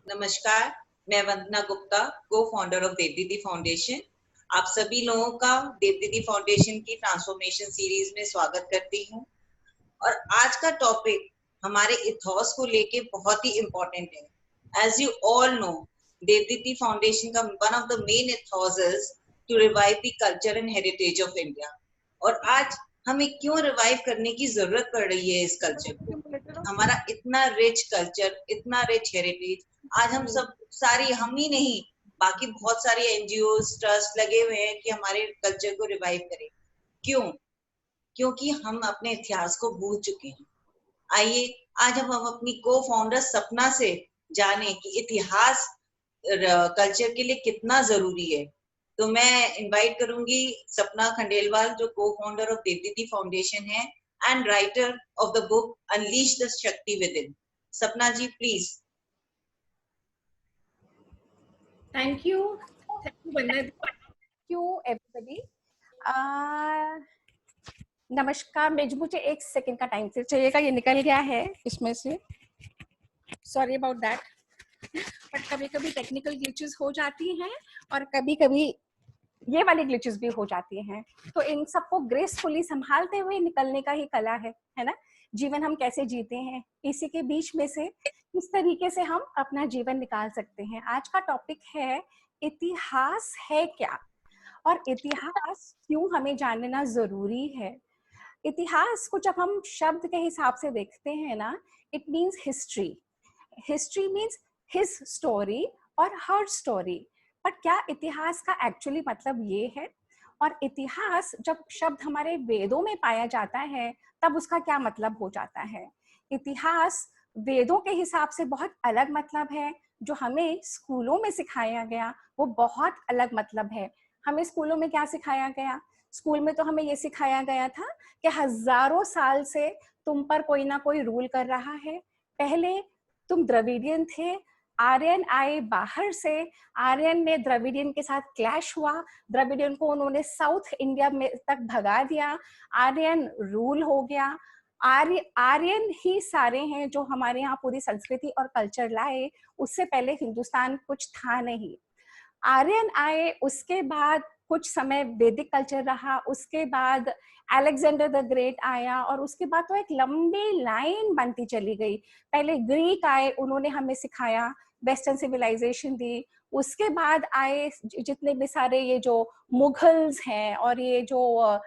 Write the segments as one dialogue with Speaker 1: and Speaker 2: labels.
Speaker 1: नमस्कार, मैं वंदना गुप्ता, को फाउंडर ऑफ देवदीदी फाउंडेशन। आप सभी लोगों का देवदीदी फाउंडेशन की ट्रांसफॉर्मेशन सीरीज में स्वागत करती हूँ। और आज का टॉपिक हमारे इथॉस को लेके बहुत ही इम्पोर्टेंट है। As you all know, Devdidi foundation का one of the main ethos is to revive the culture and heritage of India. और आज हमें क्यों रिवाइव करने की जरूरत पड़ रही है इस कल्चर को? हमारा इतना रिच कल्चर, इतना रिच हेरिटेज, आज हम सब सारी, हम ही नहीं, बाकी बहुत सारी एनजीओ ट्रस्ट लगे हुए हैं कि हमारे कल्चर को रिवाइव करें। क्यों? क्योंकि हम अपने इतिहास को भूल चुके हैं। आइए आज हम अपनी को फाउंडर सपना से जाने कि इतिहास कल्चर के लिए कितना जरूरी है। तो मैं इनवाइट करूंगी सपना खंडेलवाल, जो को फाउंडर ऑफ देवदीदी फाउंडेशन है and writer of the book unleash the शक्ति विद इन। सपना जी, please.
Speaker 2: Thank you, Vandana.
Speaker 3: Thank you everybody. नमस्कार। मुझे 1 सेकंड का टाइम चाहिएगा, ये निकल गया है इसमें से, सॉरी अबाउट दैट। बट कभी कभी टेक्निकल ग्लिचेस हो जाती हैं और कभी कभी ये वाली ग्लिचेस भी हो जाती हैं, तो इन सबको ग्रेसफुली संभालते हुए निकलने का ही कला है ना। जीवन हम कैसे जीते हैं, इसी के बीच में से किस तरीके से हम अपना जीवन निकाल सकते हैं। आज का टॉपिक है इतिहास है क्या, और इतिहास क्यों हमें जानना जरूरी है। इतिहास को जब हम शब्द के हिसाब से देखते हैं ना, it means history. History means his story और हर स्टोरी। पर क्या इतिहास का एक्चुअली मतलब ये है? और इतिहास जब शब्द हमारे वेदों में पाया जाता है तब उसका क्या मतलब हो जाता है? इतिहास वेदों के हिसाब से बहुत अलग मतलब है, जो हमें स्कूलों में सिखाया गया वो बहुत अलग मतलब है। हमें स्कूलों में क्या सिखाया गया? स्कूल में तो हमें ये सिखाया गया था कि हजारों साल से तुम पर कोई ना कोई रूल कर रहा है। पहले तुम द्रविडियन थे, आर्यन आए बाहर से, आर्यन ने द्रविडियन के साथ क्लैश हुआ, द्रविडियन को उन्होंने साउथ इंडिया में तक भगा दिया, आर्यन रूल हो गया। आर्यन ही सारे हैं जो हमारे यहाँ पूरी संस्कृति और कल्चर लाए। उससे पहले हिंदुस्तान कुछ था नहीं। आर्यन आए, उसके बाद कुछ समय वैदिक कल्चर रहा, उसके बाद अलेक्जेंडर द ग्रेट आया, और उसके बाद तो एक लंबी लाइन बनती चली गई। पहले ग्रीक आए, उन्होंने हमें सिखाया, वेस्टर्न सिविलाइजेशन दी। उसके बाद आए जितने भी सारे ये जो मुगल्स हैं, और ये जो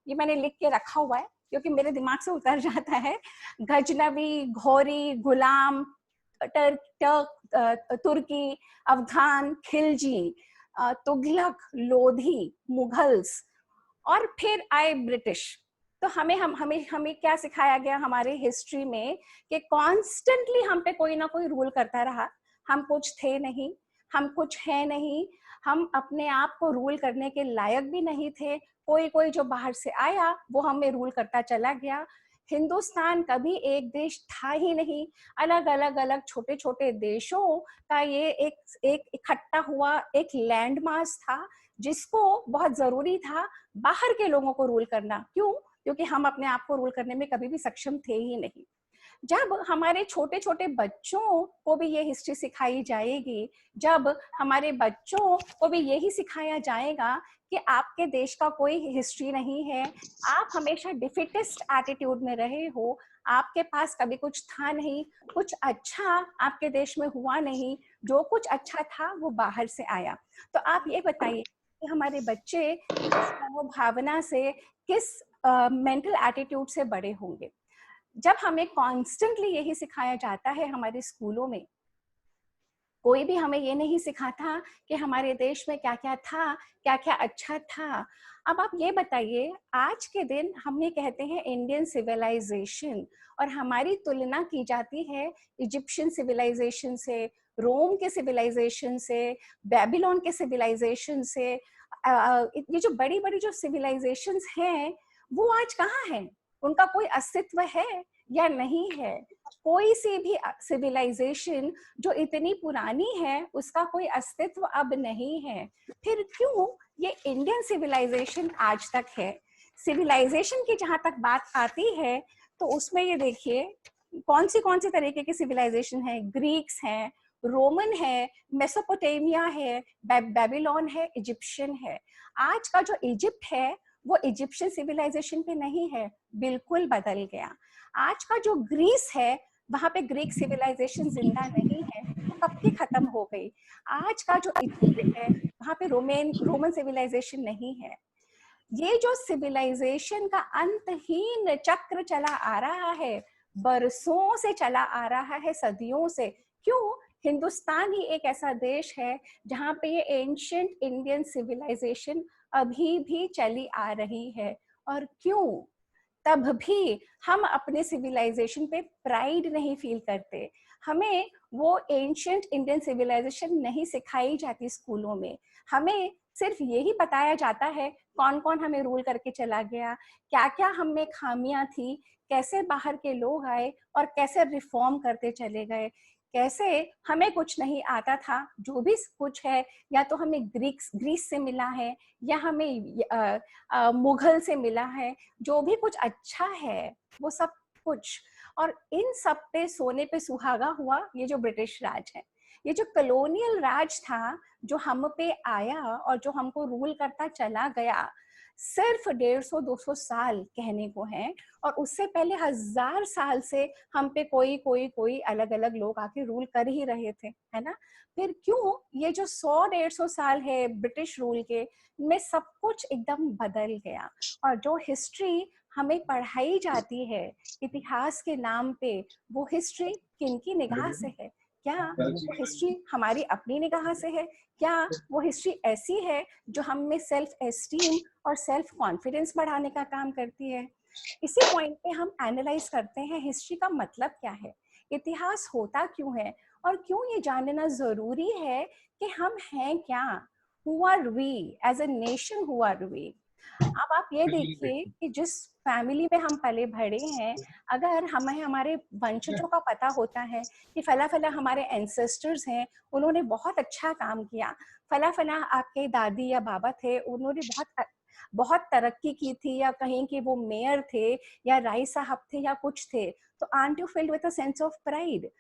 Speaker 3: ये मैंने लिख के रखा हुआ है क्योंकि मेरे दिमाग से उतर जाता है। गजनवी, घोरी, गुलाम, तुर्की, अफगान, खिलजी, तुगलक, लोधी, मुगल्स, और फिर आए ब्रिटिश। तो हमें क्या सिखाया गया हमारे हिस्ट्री में कि कॉन्स्टेंटली हम पे कोई ना कोई रूल करता रहा। हम कुछ थे नहीं, हम कुछ है नहीं, हम अपने आप को रूल करने के लायक भी नहीं थे। कोई जो बाहर से आया वो हमें रूल करता चला गया। हिंदुस्तान कभी एक देश था ही नहीं, अलग अलग छोटे छोटे देशों का ये एक इकट्ठा हुआ एक लैंड मास था, जिसको बहुत जरूरी था बाहर के लोगों को रूल करना। क्यों? क्योंकि हम अपने आप को रूल करने में कभी भी सक्षम थे ही नहीं। जब हमारे छोटे छोटे बच्चों को भी ये हिस्ट्री सिखाई जाएगी, जब हमारे बच्चों को भी यही सिखाया जाएगा कि आपके देश का कोई हिस्ट्री नहीं है, आप हमेशा डिफिटिस्ट एटीट्यूड में रहे हो, आपके पास कभी कुछ था नहीं, कुछ अच्छा आपके देश में हुआ नहीं, जो कुछ अच्छा था वो बाहर से आया। तो आप ये बताइए कि हमारे बच्चे किस मनोभावना से, किस मेंटल एटीट्यूड से बड़े होंगे? जब हमें कॉन्स्टेंटली यही सिखाया जाता है हमारे स्कूलों में, कोई भी हमें ये नहीं सिखाता कि हमारे देश में क्या क्या था, क्या क्या अच्छा था। अब आप ये बताइए, आज के दिन हम ये कहते हैं इंडियन सिविलाइजेशन, और हमारी तुलना की जाती है इजिप्शियन सिविलाइजेशन से, रोम के सिविलाइजेशन से, बेबीलोन के सिविलाइजेशन से। ये जो बड़ी बड़ी जो सिविलाइजेशंस हैं वो आज कहाँ हैं? उनका कोई अस्तित्व है या नहीं है? कोई सी भी सिविलाइजेशन जो इतनी पुरानी है उसका कोई अस्तित्व अब नहीं है। फिर क्यों ये इंडियन सिविलाइजेशन आज तक है? सिविलाइजेशन की जहां तक बात आती है तो उसमें ये देखिए, कौन सी तरीके की सिविलाइजेशन है? ग्रीक्स हैं, रोमन है, मेसोपोटामिया है, बेबीलोन है, इजिप्शियन है। आज का जो इजिप्ट है वो इजिप्शियन सिविलाइजेशन पे नहीं है, बिल्कुल बदल गया। आज का जो ग्रीस है वहां पे ग्रीक सिविलाइजेशन जिंदा नहीं है, वो कब की खत्म हो गई। आज का जो इजिप्ट है वहां पे रोमन सिविलाइजेशन नहीं है। ये जो सिविलाइजेशन का अंतहीन चक्र चला आ रहा है, बरसों से चला आ रहा है, सदियों से। क्यों? हिंदुस्तान ही एक ऐसा देश है जहाँ पे ये एंशियंट इंडियन सिविलाइजेशन अभी भी चली आ रही है। और क्यों? तब भी हम अपने सिविलाइजेशन पे प्राइड नहीं फील करते। हमें वो एंशियंट इंडियन सिविलाइजेशन नहीं सिखाई जाती स्कूलों में। हमें सिर्फ यही बताया जाता है कौन कौन हमें रूल करके चला गया, क्या क्या हम में खामियां थी, कैसे बाहर के लोग आए और कैसे रिफॉर्म करते चले गए, कैसे हमें कुछ नहीं आता था, जो भी कुछ है या तो हमें ग्रीस से मिला है या हमें मुगल से मिला है, जो भी कुछ अच्छा है वो सब कुछ। और इन सब पे सोने पे सुहागा हुआ ये जो ब्रिटिश राज है, ये जो कॉलोनियल राज था जो हम पे आया और जो हमको रूल करता चला गया, सिर्फ 150-200 साल कहने को है। और उससे पहले 1000 साल से हम पे कोई अलग अलग लोग आके रूल कर ही रहे थे, है ना। फिर क्यों ये जो 100-150 साल है ब्रिटिश रूल के में सब कुछ एकदम बदल गया। और जो हिस्ट्री हमें पढ़ाई जाती है इतिहास के नाम पे, वो हिस्ट्री किनकी निगाह से है? क्या वो हिस्ट्री हमारी अपनी निगाह से है? क्या वो हिस्ट्री ऐसी है जो हम में सेल्फ एस्टीम और सेल्फ कॉन्फिडेंस बढ़ाने का काम करती है? इसी पॉइंट पे हम एनालाइज करते हैं हिस्ट्री का मतलब क्या है, इतिहास होता क्यों है, और क्यों ये जानना जरूरी है कि हम हैं क्या, who are we as a nation, who are we. अब आप ये देखिए कि जिस फैमिली में हम पले बढ़े हैं, अगर हमें हमारे वंशजों का पता होता है कि फला फला हमारे एंसेस्टर्स हैं, उन्होंने बहुत अच्छा काम किया, फला फला आपके दादी या बाबा थे, उन्होंने बहुत तरक्की की थी, या कहीं कि वो मेयर थे या राय साहब थे या कुछ थे, तो aren't you filled with a sense of pride?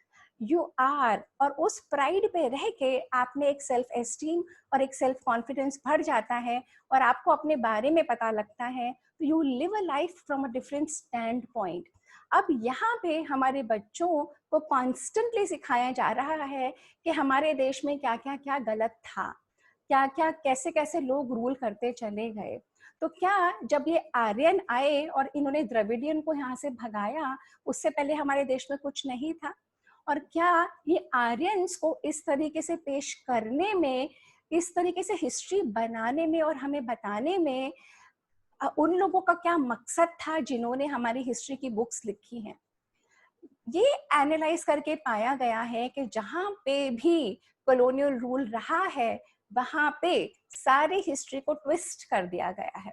Speaker 3: You are. और उस प्राइड पे रह के आप में एक सेल्फ एस्टीम और एक सेल्फ कॉन्फिडेंस बढ़ जाता है और आपको अपने बारे में पता लगता है, तो you live a life from a different stand point. अब यहाँ पे हमारे बच्चों को कॉन्स्टेंटली सिखाया जा रहा है कि हमारे देश में क्या क्या क्या गलत था, क्या क्या कैसे कैसे लोग रूल करते चले गए। तो क्या जब ये आर्यन आए और इन्होंने द्रविडियन को यहाँ से भगाया, उससे पहले हमारे देश में कुछ नहीं था? और क्या ये आर्यंस को इस तरीके से पेश करने में, इस तरीके से हिस्ट्री बनाने में और हमें बताने में उन लोगों का क्या मकसद था जिन्होंने हमारी हिस्ट्री की बुक्स लिखी हैं? ये एनालाइज करके पाया गया है कि जहाँ पे भी कॉलोनियल रूल रहा है वहां पे सारी हिस्ट्री को ट्विस्ट कर दिया गया है।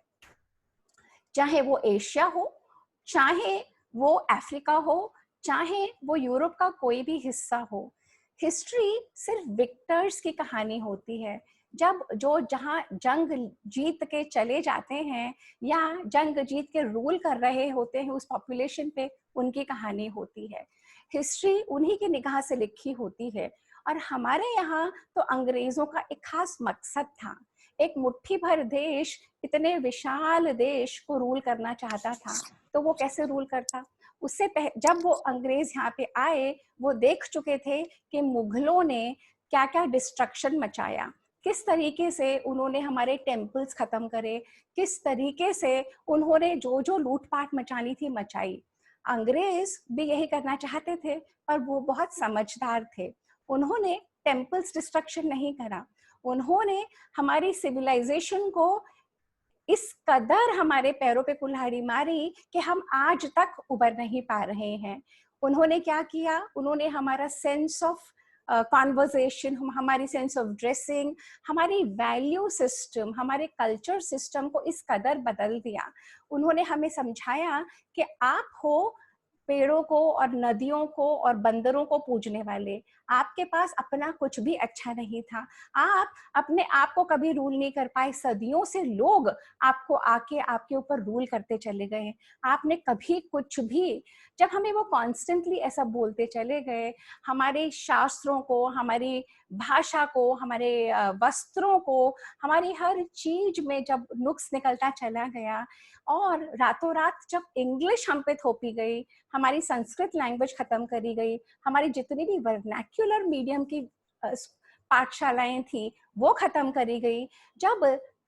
Speaker 3: चाहे वो एशिया हो, चाहे वो अफ्रीका हो, चाहे वो यूरोप का कोई भी हिस्सा हो, हिस्ट्री सिर्फ विक्टर्स की कहानी होती है। जब जो जहाँ जंग जीत के चले जाते हैं या जंग जीत के रूल कर रहे होते हैं उस पॉपुलेशन पे, उनकी कहानी होती है। हिस्ट्री उन्हीं की निगाह से लिखी होती है। और हमारे यहाँ तो अंग्रेजों का एक खास मकसद था, एक मुट्ठी भर देश, इतने विशाल देश को रूल करना चाहता था। तो वो कैसे रूल करता? उससे जब वो अंग्रेज यहाँ पे आए, वो देख चुके थे कि मुगलों ने क्या क्या डिस्ट्रक्शन मचाया, किस तरीके से उन्होंने हमारे टेम्पल्स खत्म करे, किस तरीके से उन्होंने जो जो लूटपाट मचानी थी मचाई। अंग्रेज भी यही करना चाहते थे, पर वो बहुत समझदार थे। उन्होंने टेम्पल्स डिस्ट्रक्शन नहीं करा, उन्होंने हमारी सिविलाइजेशन को इस कदर हमारे पैरों पे कुल्हाड़ी मारी कि हम आज तक उबर नहीं पा रहे हैं। उन्होंने क्या किया? उन्होंने हमारा सेंस ऑफ कॉन्वर्सेशन, हमारी सेंस ऑफ ड्रेसिंग, हमारी वैल्यू सिस्टम, हमारे कल्चर सिस्टम को इस कदर बदल दिया। उन्होंने हमें समझाया कि आप हो पेड़ों को और नदियों को और बंदरों को पूजने वाले। आपके पास अपना कुछ भी अच्छा नहीं था। आप अपने आप को कभी रूल नहीं कर पाए। सदियों से लोग आपको आके आपके ऊपर रूल करते चले गए। आपने कभी कुछ भी, जब हमें वो कॉन्स्टेंटली ऐसा बोलते चले गए, हमारे शास्त्रों को, हमारी भाषा को, हमारे वस्त्रों को, हमारी हर चीज में जब नुक्स निकलता चला गया, और रातों रात जब इंग्लिश हम पे थोपी गई, हमारी संस्कृत लैंग्वेज खत्म करी गई, हमारी जितनी भी वर्नैक्युलर मीडियम की पाठशालाएं थी वो खत्म करी गई, जब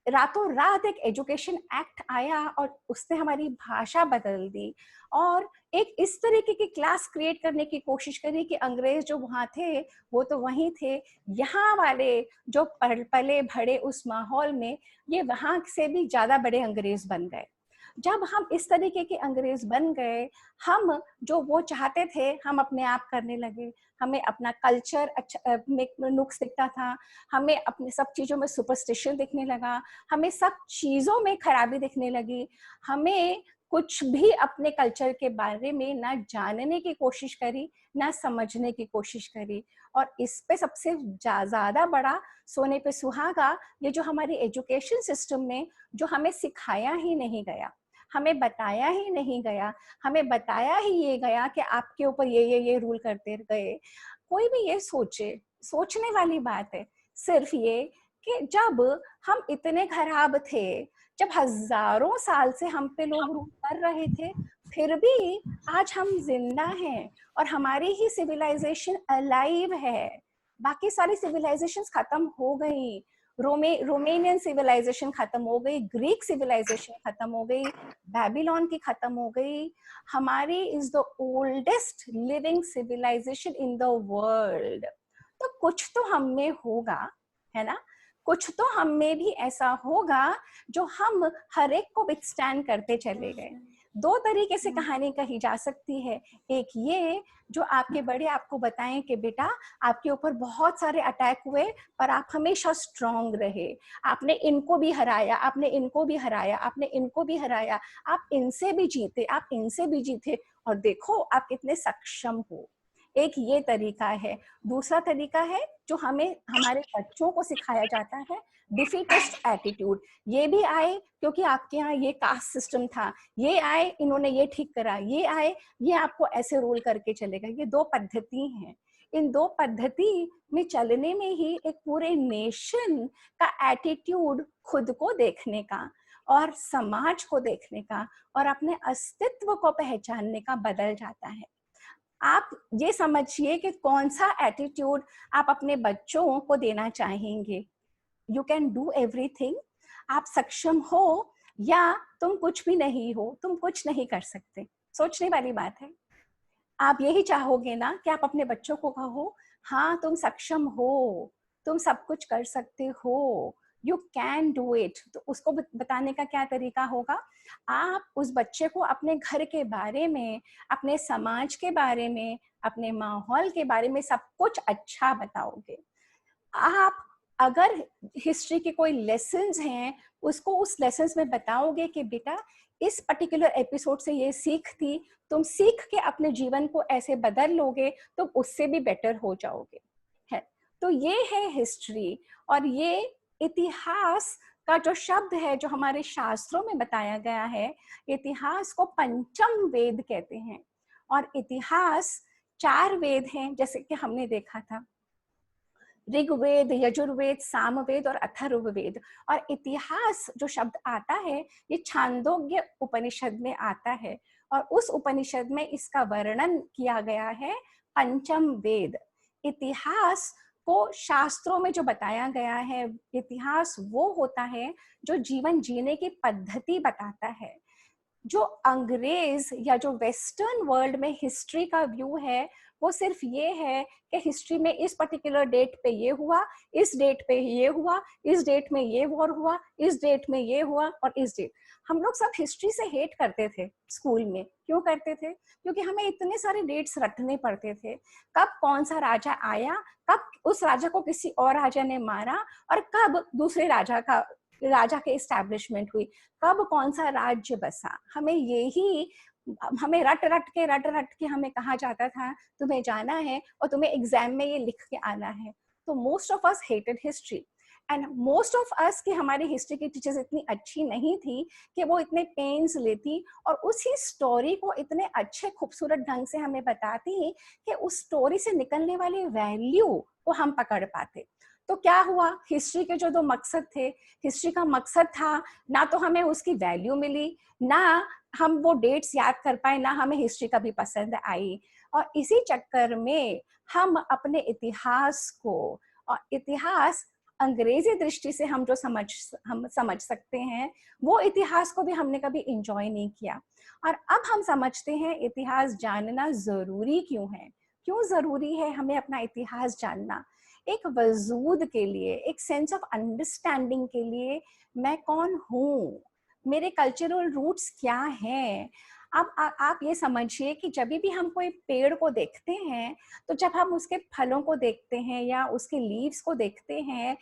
Speaker 3: रातों रात एक एजुकेशन एक्ट आया और उसने हमारी भाषा बदल दी, और एक इस तरीके की क्लास क्रिएट करने की कोशिश करी कि अंग्रेज जो वहां थे वो तो वहीं थे, यहाँ वाले जो पले भड़े उस माहौल में ये वहां से भी ज्यादा बड़े अंग्रेज बन गए। जब हम इस तरीके के अंग्रेज बन गए, हम जो वो चाहते थे हम अपने आप करने लगे। हमें अपना कल्चर अच्छा में नुक्स दिखता था, हमें अपने सब चीजों में सुपरस्टिशन दिखने लगा, हमें सब चीजों में खराबी दिखने लगी, हमें कुछ भी अपने कल्चर के बारे में ना जानने की कोशिश करी, ना समझने की कोशिश करी। और इस पे सबसे ज्यादा बड़ा सोने पे सुहागा ये जो हमारी एजुकेशन सिस्टम में जो हमें सिखाया ही नहीं गया, हमें बताया ही नहीं गया, हमें बताया ही ये गया कि आपके ऊपर ये रूल करते गए। कोई भी ये सोचे, सोचने वाली बात है सिर्फ ये कि जब हम इतने खराब थे, जब हजारों साल से हम पे लोग रूल कर रहे थे, फिर भी आज हम जिंदा हैं और हमारी ही सिविलाइजेशन अलाइव है। बाकी सारी सिविलाइजेशंस खत्म हो गई, रोमेनियन सिविलाइजेशन खत्म हो गई, ग्रीक सिविलाइजेशन खत्म हो गई, बेबीलोन की खत्म हो गई। हमारी is the oldest living civilisation in the world. तो कुछ तो हम में होगा, है ना, कुछ तो हम में भी ऐसा होगा जो हम हर एक को विथस्टैंड करते चले गए। दो तरीके से कहानी कही जा सकती है। एक ये जो आपके बड़े आपको बताएं कि बेटा आपके ऊपर बहुत सारे अटैक हुए पर आप हमेशा स्ट्रांग रहे, आपने इनको भी हराया, आपने इनको भी हराया, आपने इनको भी हराया, आप इनसे भी जीते, आप इनसे भी जीते, और देखो आप कितने सक्षम हो। एक ये तरीका है। दूसरा तरीका है जो हमें हमारे बच्चों को सिखाया जाता है, डिफीटिस्ट एटीट्यूड। ये भी आए क्योंकि आपके यहाँ ये कास्ट सिस्टम था, ये आए इन्होंने ये ठीक करा, ये आए ये आपको ऐसे रोल करके चलेगा। ये दो पद्धति हैं। इन दो पद्धति में चलने में ही एक पूरे नेशन का एटीट्यूड खुद को देखने का और समाज को देखने का और अपने अस्तित्व को पहचानने का बदल जाता है। आप ये समझिए कि कौन सा एटीट्यूड आप अपने बच्चों को देना चाहेंगे। यू कैन डू एवरीथिंग, आप सक्षम हो या तुम कुछ भी नहीं हो, तुम कुछ नहीं कर सकते। सोचने वाली बात है। आप यही चाहोगे ना कि आप अपने बच्चों को कहो हाँ तुम सक्षम हो, तुम सब कुछ कर सकते हो, यू कैन डू इट। तो उसको बताने का क्या तरीका होगा? आप उस बच्चे को अपने घर के बारे में, अपने समाज के बारे में, अपने माहौल के बारे में सब कुछ अच्छा बताओगे। आप अगर हिस्ट्री के कोई लेसन्स हैं उसको उस लेसन्स में बताओगे कि बेटा इस पर्टिकुलर एपिसोड से ये सीख थी, तुम सीख के अपने जीवन को ऐसे बदल लोगे तो उससे भी बेटर हो जाओगे। है तो ये है हिस्ट्री। और ये इतिहास का जो शब्द है जो हमारे शास्त्रों में बताया गया है, इतिहास को पंचम वेद कहते हैं। और इतिहास 4 वेद हैं जैसे कि हमने देखा था, ऋग्वेद, यजुर्वेद, सामवेद और अथर्ववेद। और इतिहास जो शब्द आता है ये छांदोग्य उपनिषद में आता है और उस उपनिषद में इसका वर्णन किया गया है पंचम वेद। इतिहास को शास्त्रों में जो बताया गया है, इतिहास वो होता है जो जीवन जीने की पद्धति बताता है। जो अंग्रेज या जो वेस्टर्न वर्ल्ड में हिस्ट्री का व्यू है वो सिर्फ ये है कि हिस्ट्री में इस पर्टिकुलर डेट पे ये हुआ, इस डेट पे ये हुआ, इस डेट में ये वॉर हुआ, इस डेट में ये हुआ और इस डेट। हम लोग सब हिस्ट्री से हेट करते थे स्कूल में। क्यों करते थे? क्योंकि हमें इतने सारे डेट्स रटने पड़ते थे। कब कौन सा राजा आया, कब उस राजा को किसी और राजा ने मारा और कब दूसरे राजा के एस्टैब्लिशमेंट हुई, कब कौन सा राज्य बसा। हमें यही हमें रट रट के हमें कहा जाता था तुम्हें जाना है और तुम्हें एग्जाम में ये लिख के आना है। तो most of us hated history, and most of us की हमारी हिस्ट्री की टीचर्स इतनी अच्छी नहीं थी कि वो इतने पेन्स लेती और उसी स्टोरी को इतने अच्छे खूबसूरत ढंग से हमें बताती कि उस स्टोरी से निकलने वाली वैल्यू को हम पकड़ पाते। तो क्या हुआ, हिस्ट्री के जो दो मकसद थे, हिस्ट्री का मकसद था ना तो हमें उसकी वैल्यू मिली, ना हम वो डेट्स याद कर पाए, ना हमें हिस्ट्री कभी पसंद आई। और इसी चक्कर में हम अपने इतिहास को, और इतिहास अंग्रेजी दृष्टि से हम जो हम समझ सकते हैं, वो इतिहास को भी हमने कभी एंजॉय नहीं किया। और अब हम समझते हैं इतिहास जानना जरूरी क्यों है। क्यों जरूरी है हमें अपना इतिहास जानना? एक वजूद के लिए, एक सेंस ऑफ अंडरस्टैंडिंग के लिए, मैं कौन हूँ, मेरे कल्चरल रूट्स क्या हैं। अब आप ये समझिए कि जब भी हम कोई पेड़ को देखते हैं, तो जब हम उसके फलों को देखते हैं या उसके लीव्स को देखते हैं,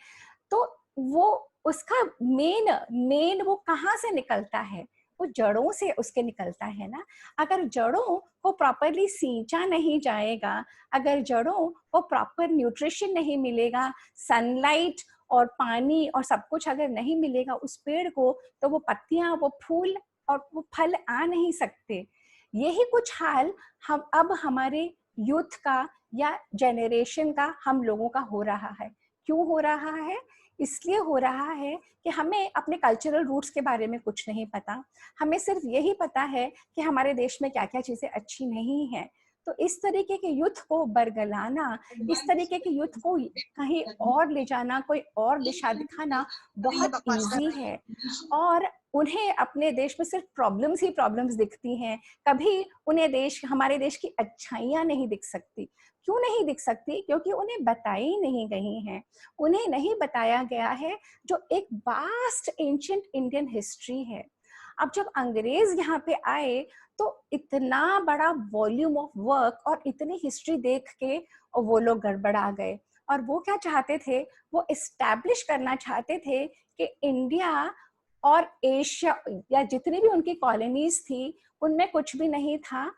Speaker 3: तो वो उसका मेन वो कहाँ से निकलता है? वो जड़ों से उसके निकलता है ना। अगर जड़ों को प्रॉपरली सींचा नहीं जाएगा, अगर जड़ों को प्रॉपर न्यूट्रिशन नहीं मिलेगा, सनलाइट और पानी और सब कुछ अगर नहीं मिलेगा उस पेड़ को, तो वो पत्तियां, वो फूल और वो फल आ नहीं सकते। यही कुछ हाल हम अब हमारे यूथ का या जेनरेशन का, हम लोगों का हो रहा है। क्यों हो रहा है? इसलिए हो रहा है कि हमें अपने कल्चरल रूट्स के बारे में कुछ नहीं पता। हमें सिर्फ यही पता है कि हमारे देश में क्या क्या चीजें अच्छी नहीं है। तो इस तरीके के यूथ को बरगलाना, इस तरीके के यूथ को कहीं और ले जाना, कोई और दिशा दिखाना बहुत इजी है। और उन्हें अपने देश में सिर्फ प्रॉब्लम्स ही प्रॉब्लम्स दिखती हैं, कभी उन्हें हमारे देश की अच्छाइयाँ नहीं दिख सकती। क्यों नहीं दिख सकती? क्योंकि उन्हें बताई नहीं गई हैं। उन्हें नहीं बताया गया है जो एक वास्ट एंशिएंट इंडियन हिस्ट्री है। अब जब अंग्रेज यहाँ पे आए तो इतना बड़ा वॉल्यूम ऑफ वर्क और इतनी हिस्ट्री देख के और वो लोग गड़बड़ा गए। और वो क्या चाहते थे? वो इस्टेब्लिश करना चाहते थे कि इंडिया और एशिया या जितनी भी उनकी कॉलोनीज थी, उनमें कुछ भी नहीं था।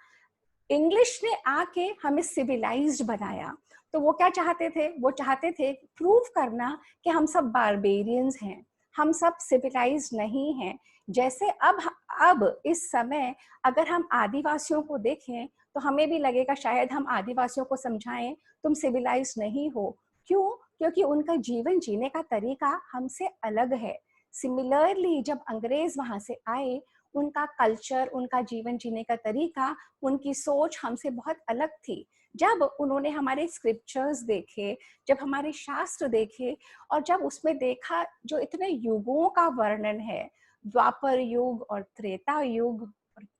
Speaker 3: इंग्लिश ने आके हमें सिविलाइज्ड बनाया। तो वो क्या चाहते थे? वो चाहते थे प्रूव करना कि हम सब बारबेरियंस हैं, हम सब सिविलाइज्ड नहीं हैं। जैसे अब इस समय अगर हम आदिवासियों को देखें तो हमें भी लगेगा शायद हम आदिवासियों को समझाएं तुम सिविलाइज्ड नहीं हो। क्यों? क्योंकि उनका जीवन जीने का तरीका हमसे अलग है। सिमिलरली जब अंग्रेज वहां से आए, उनका कल्चर, उनका जीवन जीने का तरीका, उनकी सोच हमसे बहुत अलग थी। जब उन्होंने हमारे स्क्रिप्चर्स देखे, जब हमारे शास्त्र देखे और जब उसमें देखा जो इतने युगों का वर्णन है, द्वापर युग और त्रेता युग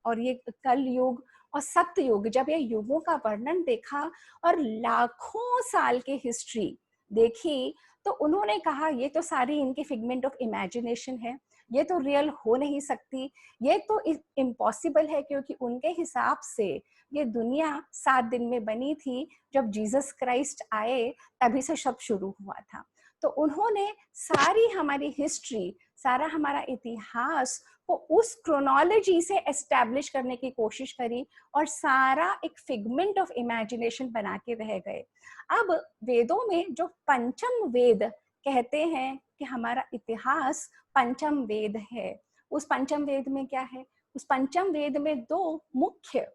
Speaker 3: और ये कल युग और सत्य युग, जब ये युगों का वर्णन देखा और लाखों साल की हिस्ट्री देखी, तो उन्होंने कहा ये तो सारी इनकी फिगमेंट ऑफ इमेजिनेशन है, ये तो रियल हो नहीं सकती, ये तो इम्पॉसिबल है। क्योंकि उनके हिसाब से ये दुनिया 7 दिन में बनी थी, जब जीसस क्राइस्ट आए तभी से सब शुरू हुआ था। तो उन्होंने सारी हमारी हिस्ट्री, सारा हमारा इतिहास को उस क्रोनोलॉजी से एस्टैब्लिश करने की कोशिश करी और सारा एक फिगमेंट ऑफ इमेजिनेशन बना के रह गए। अब वेदों में जो पंचम वेद कहते हैं कि हमारा इतिहास पंचम वेद है, उस पंचम वेद में क्या है? उस पंचम वेद में 2 मुख्य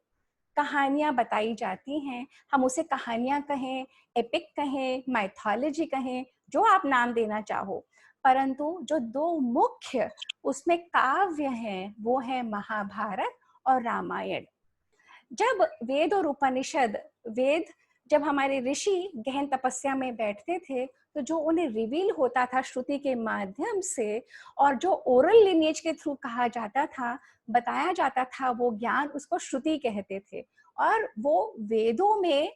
Speaker 3: कहानियां बताई जाती हैं। हम उसे कहानियां कहें, एपिक कहें, माइथोलॉजी कहें, जो आप नाम देना चाहो, परंतु जो 2 मुख्य उसमें काव्य हैं वो है महाभारत और रामायण। जब वेद और उपनिषद, वेद जब हमारे ऋषि गहन तपस्या में बैठते थे, तो जो उन्हें रिवील होता था श्रुति के माध्यम से और जो ओरल लिनिएज के थ्रू कहा जाता था, बताया जाता था, वो ज्ञान उसको श्रुति कहते थे। और वो वेदों में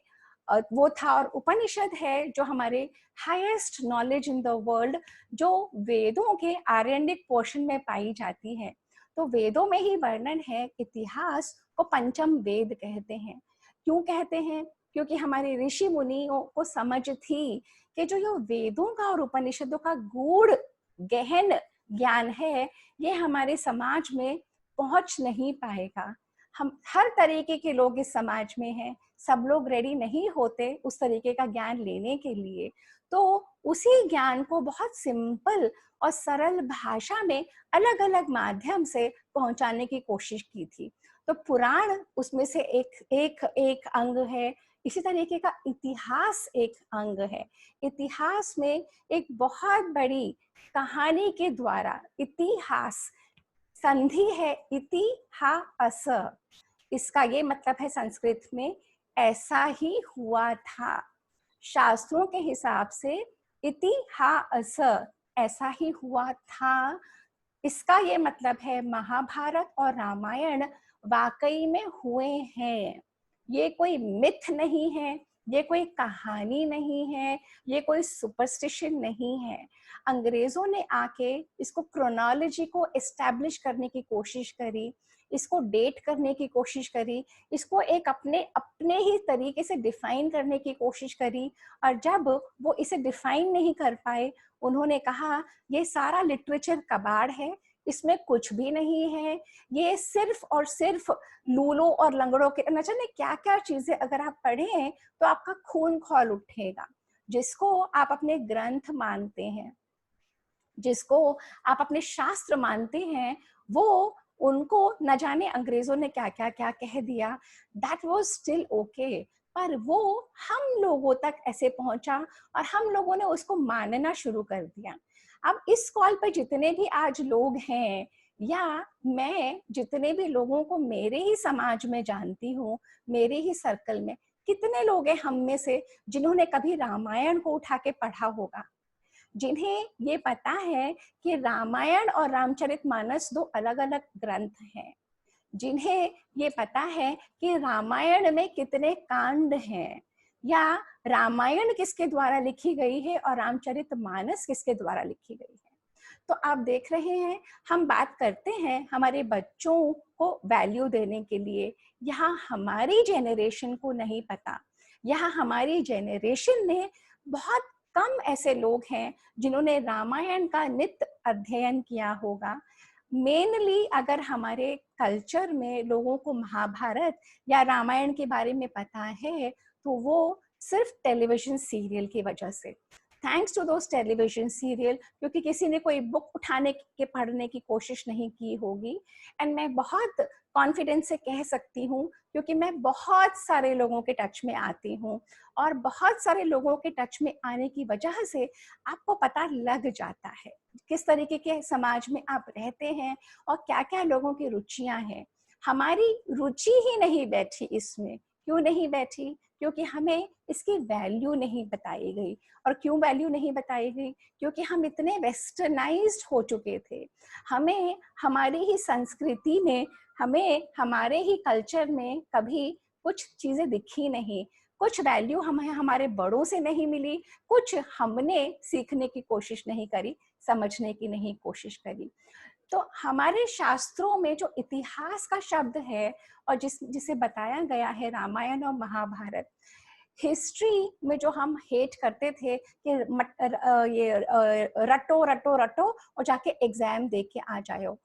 Speaker 3: वो था। और उपनिषद है जो हमारे highest knowledge in the world, जो वेदों के आर्यनिक पोर्शन में पाई जाती है। तो वेदों में ही वर्णन है। इतिहास को पंचम वेद कहते हैं। क्यों कहते हैं? क्योंकि हमारे ऋषि मुनियों को समझ थी कि जो ये वेदों का और उपनिषदों का गूढ़ गहन ज्ञान है, ये हमारे समाज में पहुंच नहीं पाएगा। हम हर तरीके के लोग इस समाज में हैं, सब लोग रेडी नहीं होते उस तरीके का ज्ञान लेने के लिए। तो उसी ज्ञान को बहुत सिंपल और सरल भाषा में अलग अलग माध्यम से पहुंचाने की कोशिश की थी। तो पुराण उसमें से एक अंग है। इसी तरीके का इतिहास एक अंग है। इतिहास में एक बहुत बड़ी कहानी के द्वारा, इतिहास संधि है इतिहास, इसका ये मतलब है संस्कृत में ऐसा ही हुआ था। शास्त्रों के हिसाब से इतिहास ऐसा ही हुआ था, इसका ये मतलब है महाभारत और रामायण वाकई में हुए हैं। ये कोई मिथ नहीं है, ये कोई कहानी नहीं है, ये कोई सुपरस्टिशन नहीं है। अंग्रेजों ने आके इसको क्रोनोलॉजी को एस्टैब्लिश करने की कोशिश करी, इसको डेट करने की कोशिश करी, इसको एक अपने अपने ही तरीके से डिफाइन करने की कोशिश करी। और जब वो इसे डिफाइन नहीं कर पाए, उन्होंने कहा ये सारा लिटरेचर कबाड़ है, इसमें कुछ भी नहीं है, ये सिर्फ और सिर्फ लूलों और लंगड़ों के न जाने क्या क्या चीजें अगर आप पढ़ें तो आपका खून खौल उठेगा। जिसको आप अपने ग्रंथ मानते हैं, जिसको आप अपने शास्त्र मानते हैं, वो उनको न जाने अंग्रेजों ने क्या क्या क्या कह दिया, दैट वाज स्टिल ओके। पर वो हम लोगों तक ऐसे पहुंचा और हम लोगों ने उसको मानना शुरू कर दिया। अब इस कॉल पर जितने भी आज लोग हैं, या मैं जितने भी लोगों को मेरे ही समाज में जानती हूँ, मेरे ही सर्कल में, कितने लोग हैं हम में से जिन्होंने कभी रामायण को उठा के पढ़ा होगा, जिन्हें ये पता है कि रामायण और रामचरितमानस दो अलग अलग ग्रंथ हैं, जिन्हें ये पता है कि रामायण में कितने कांड हैं, या रामायण किसके द्वारा लिखी गई है और रामचरितमानस किसके द्वारा लिखी गई है। तो आप देख रहे हैं, हम बात करते हैं हमारे बच्चों को वैल्यू देने के लिए। यहाँ हमारी जेनरेशन को नहीं पता, यहाँ हमारी जेनरेशन में बहुत कम ऐसे लोग हैं जिन्होंने रामायण का नित्य अध्ययन किया होगा। मेनली अगर हमारे कल्चर में लोगों को महाभारत या रामायण के बारे में पता है तो वो सिर्फ टेलीविजन सीरियल की वजह से, thanks to those television serial, क्योंकि किसी ने कोई बुक उठाने के पढ़ने की कोशिश नहीं की होगी। एंड मैं बहुत कॉन्फिडेंस से कह सकती हूँ, क्योंकि मैं बहुत सारे लोगों के टच में आती हूँ, और बहुत सारे लोगों के टच में आने की वजह से आपको पता लग जाता है किस तरीके के समाज में आप रहते हैं और क्या क्या लोगों की रुचियां हैं। हमारी रुचि ही नहीं बैठी इसमें। क्यों नहीं बैठी? क्योंकि हमें इसकी वैल्यू नहीं बताई गई। और क्यों वैल्यू नहीं बताई गई? क्योंकि हम इतने वेस्टर्नाइज्ड हो चुके थे। हमें हमारी ही संस्कृति में, हमें हमारे ही कल्चर में कभी कुछ चीजें दिखी नहीं, कुछ वैल्यू हमें हमारे बड़ों से नहीं मिली, कुछ हमने सीखने की कोशिश नहीं करी, समझने की नहीं कोशिश करी। तो हमारे शास्त्रों में जो इतिहास का शब्द है और जिसे बताया गया है रामायण और महाभारत, हिस्ट्री में जो हम हेट करते थे कि रटो रटो रटो और जाके एग्जाम दे के आ जाओ,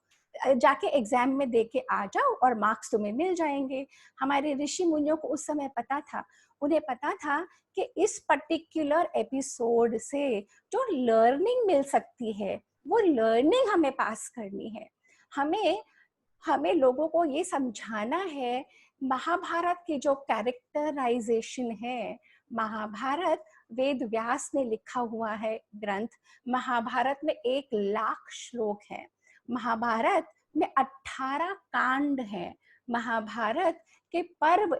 Speaker 3: जाके एग्जाम में दे के आ जाओ और मार्क्स तुम्हें मिल जाएंगे। हमारे ऋषि मुनियों को उस समय पता था, उन्हें पता था कि इस पर्टिकुलर एपिसोड से जो लर्निंग मिल सकती है वो लर्निंग हमें पास करनी है। हमें लोगों को ये समझाना है। महाभारत की जो कैरेक्टराइजेशन है, महाभारत वेद व्यास ने लिखा हुआ है ग्रंथ। महाभारत में 1,00,000 श्लोक है। महाभारत में 18 कांड हैं। महाभारत के पर्व,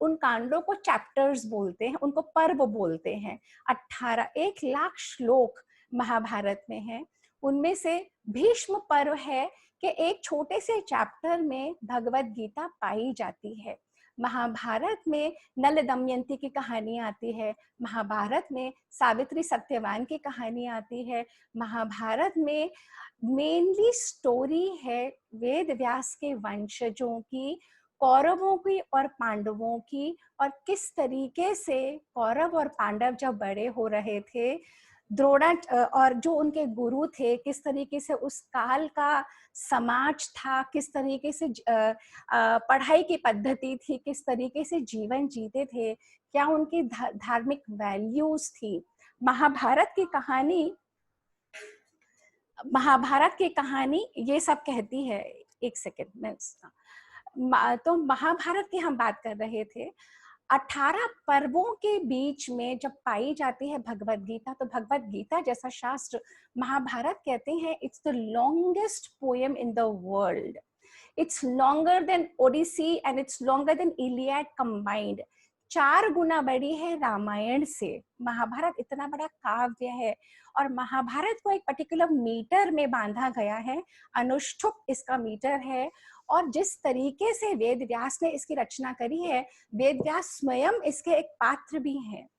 Speaker 3: उन कांडों को चैप्टर्स बोलते हैं, उनको पर्व बोलते हैं। 1,00,000 श्लोक महाभारत में है। उनमें से भीष्म पर्व है कि एक छोटे से चैप्टर में भगवत गीता पाई जाती है। महाभारत में नल दमयंती की कहानी आती है। महाभारत में सावित्री सत्यवान की कहानी आती है। महाभारत में मेनली स्टोरी है वेद व्यास के वंशजों की, कौरवों की और पांडवों की, और किस तरीके से कौरव और पांडव जब बड़े हो रहे थे और जो उनके गुरु थे, किस तरीके से उस काल का समाज था, किस तरीके से पढ़ाई की पद्धति थी, किस तरीके से जीवन जीते थे, क्या उनकी धार्मिक वैल्यूज थी। महाभारत की कहानी ये सब कहती है। एक सेकेंड में तो महाभारत की हम बात कर रहे थे। 18 पर्वों के बीच में जब पाई जाती है भगवत गीता, तो भगवत गीता जैसा शास्त्र महाभारत कहते हैं it's the longest poem in the world. It's longer than Odyssey and it's longer than Iliad combined. 4 गुना बड़ी है रामायण से। महाभारत इतना बड़ा काव्य है और महाभारत को एक पर्टिकुलर मीटर में बांधा गया है। अनुष्ठुप इसका मीटर है। और जिस तरीके से वेद व्यास ने इसकी रचना करी है, वेद व्यास स्वयं इसके एक पात्र भी हैं।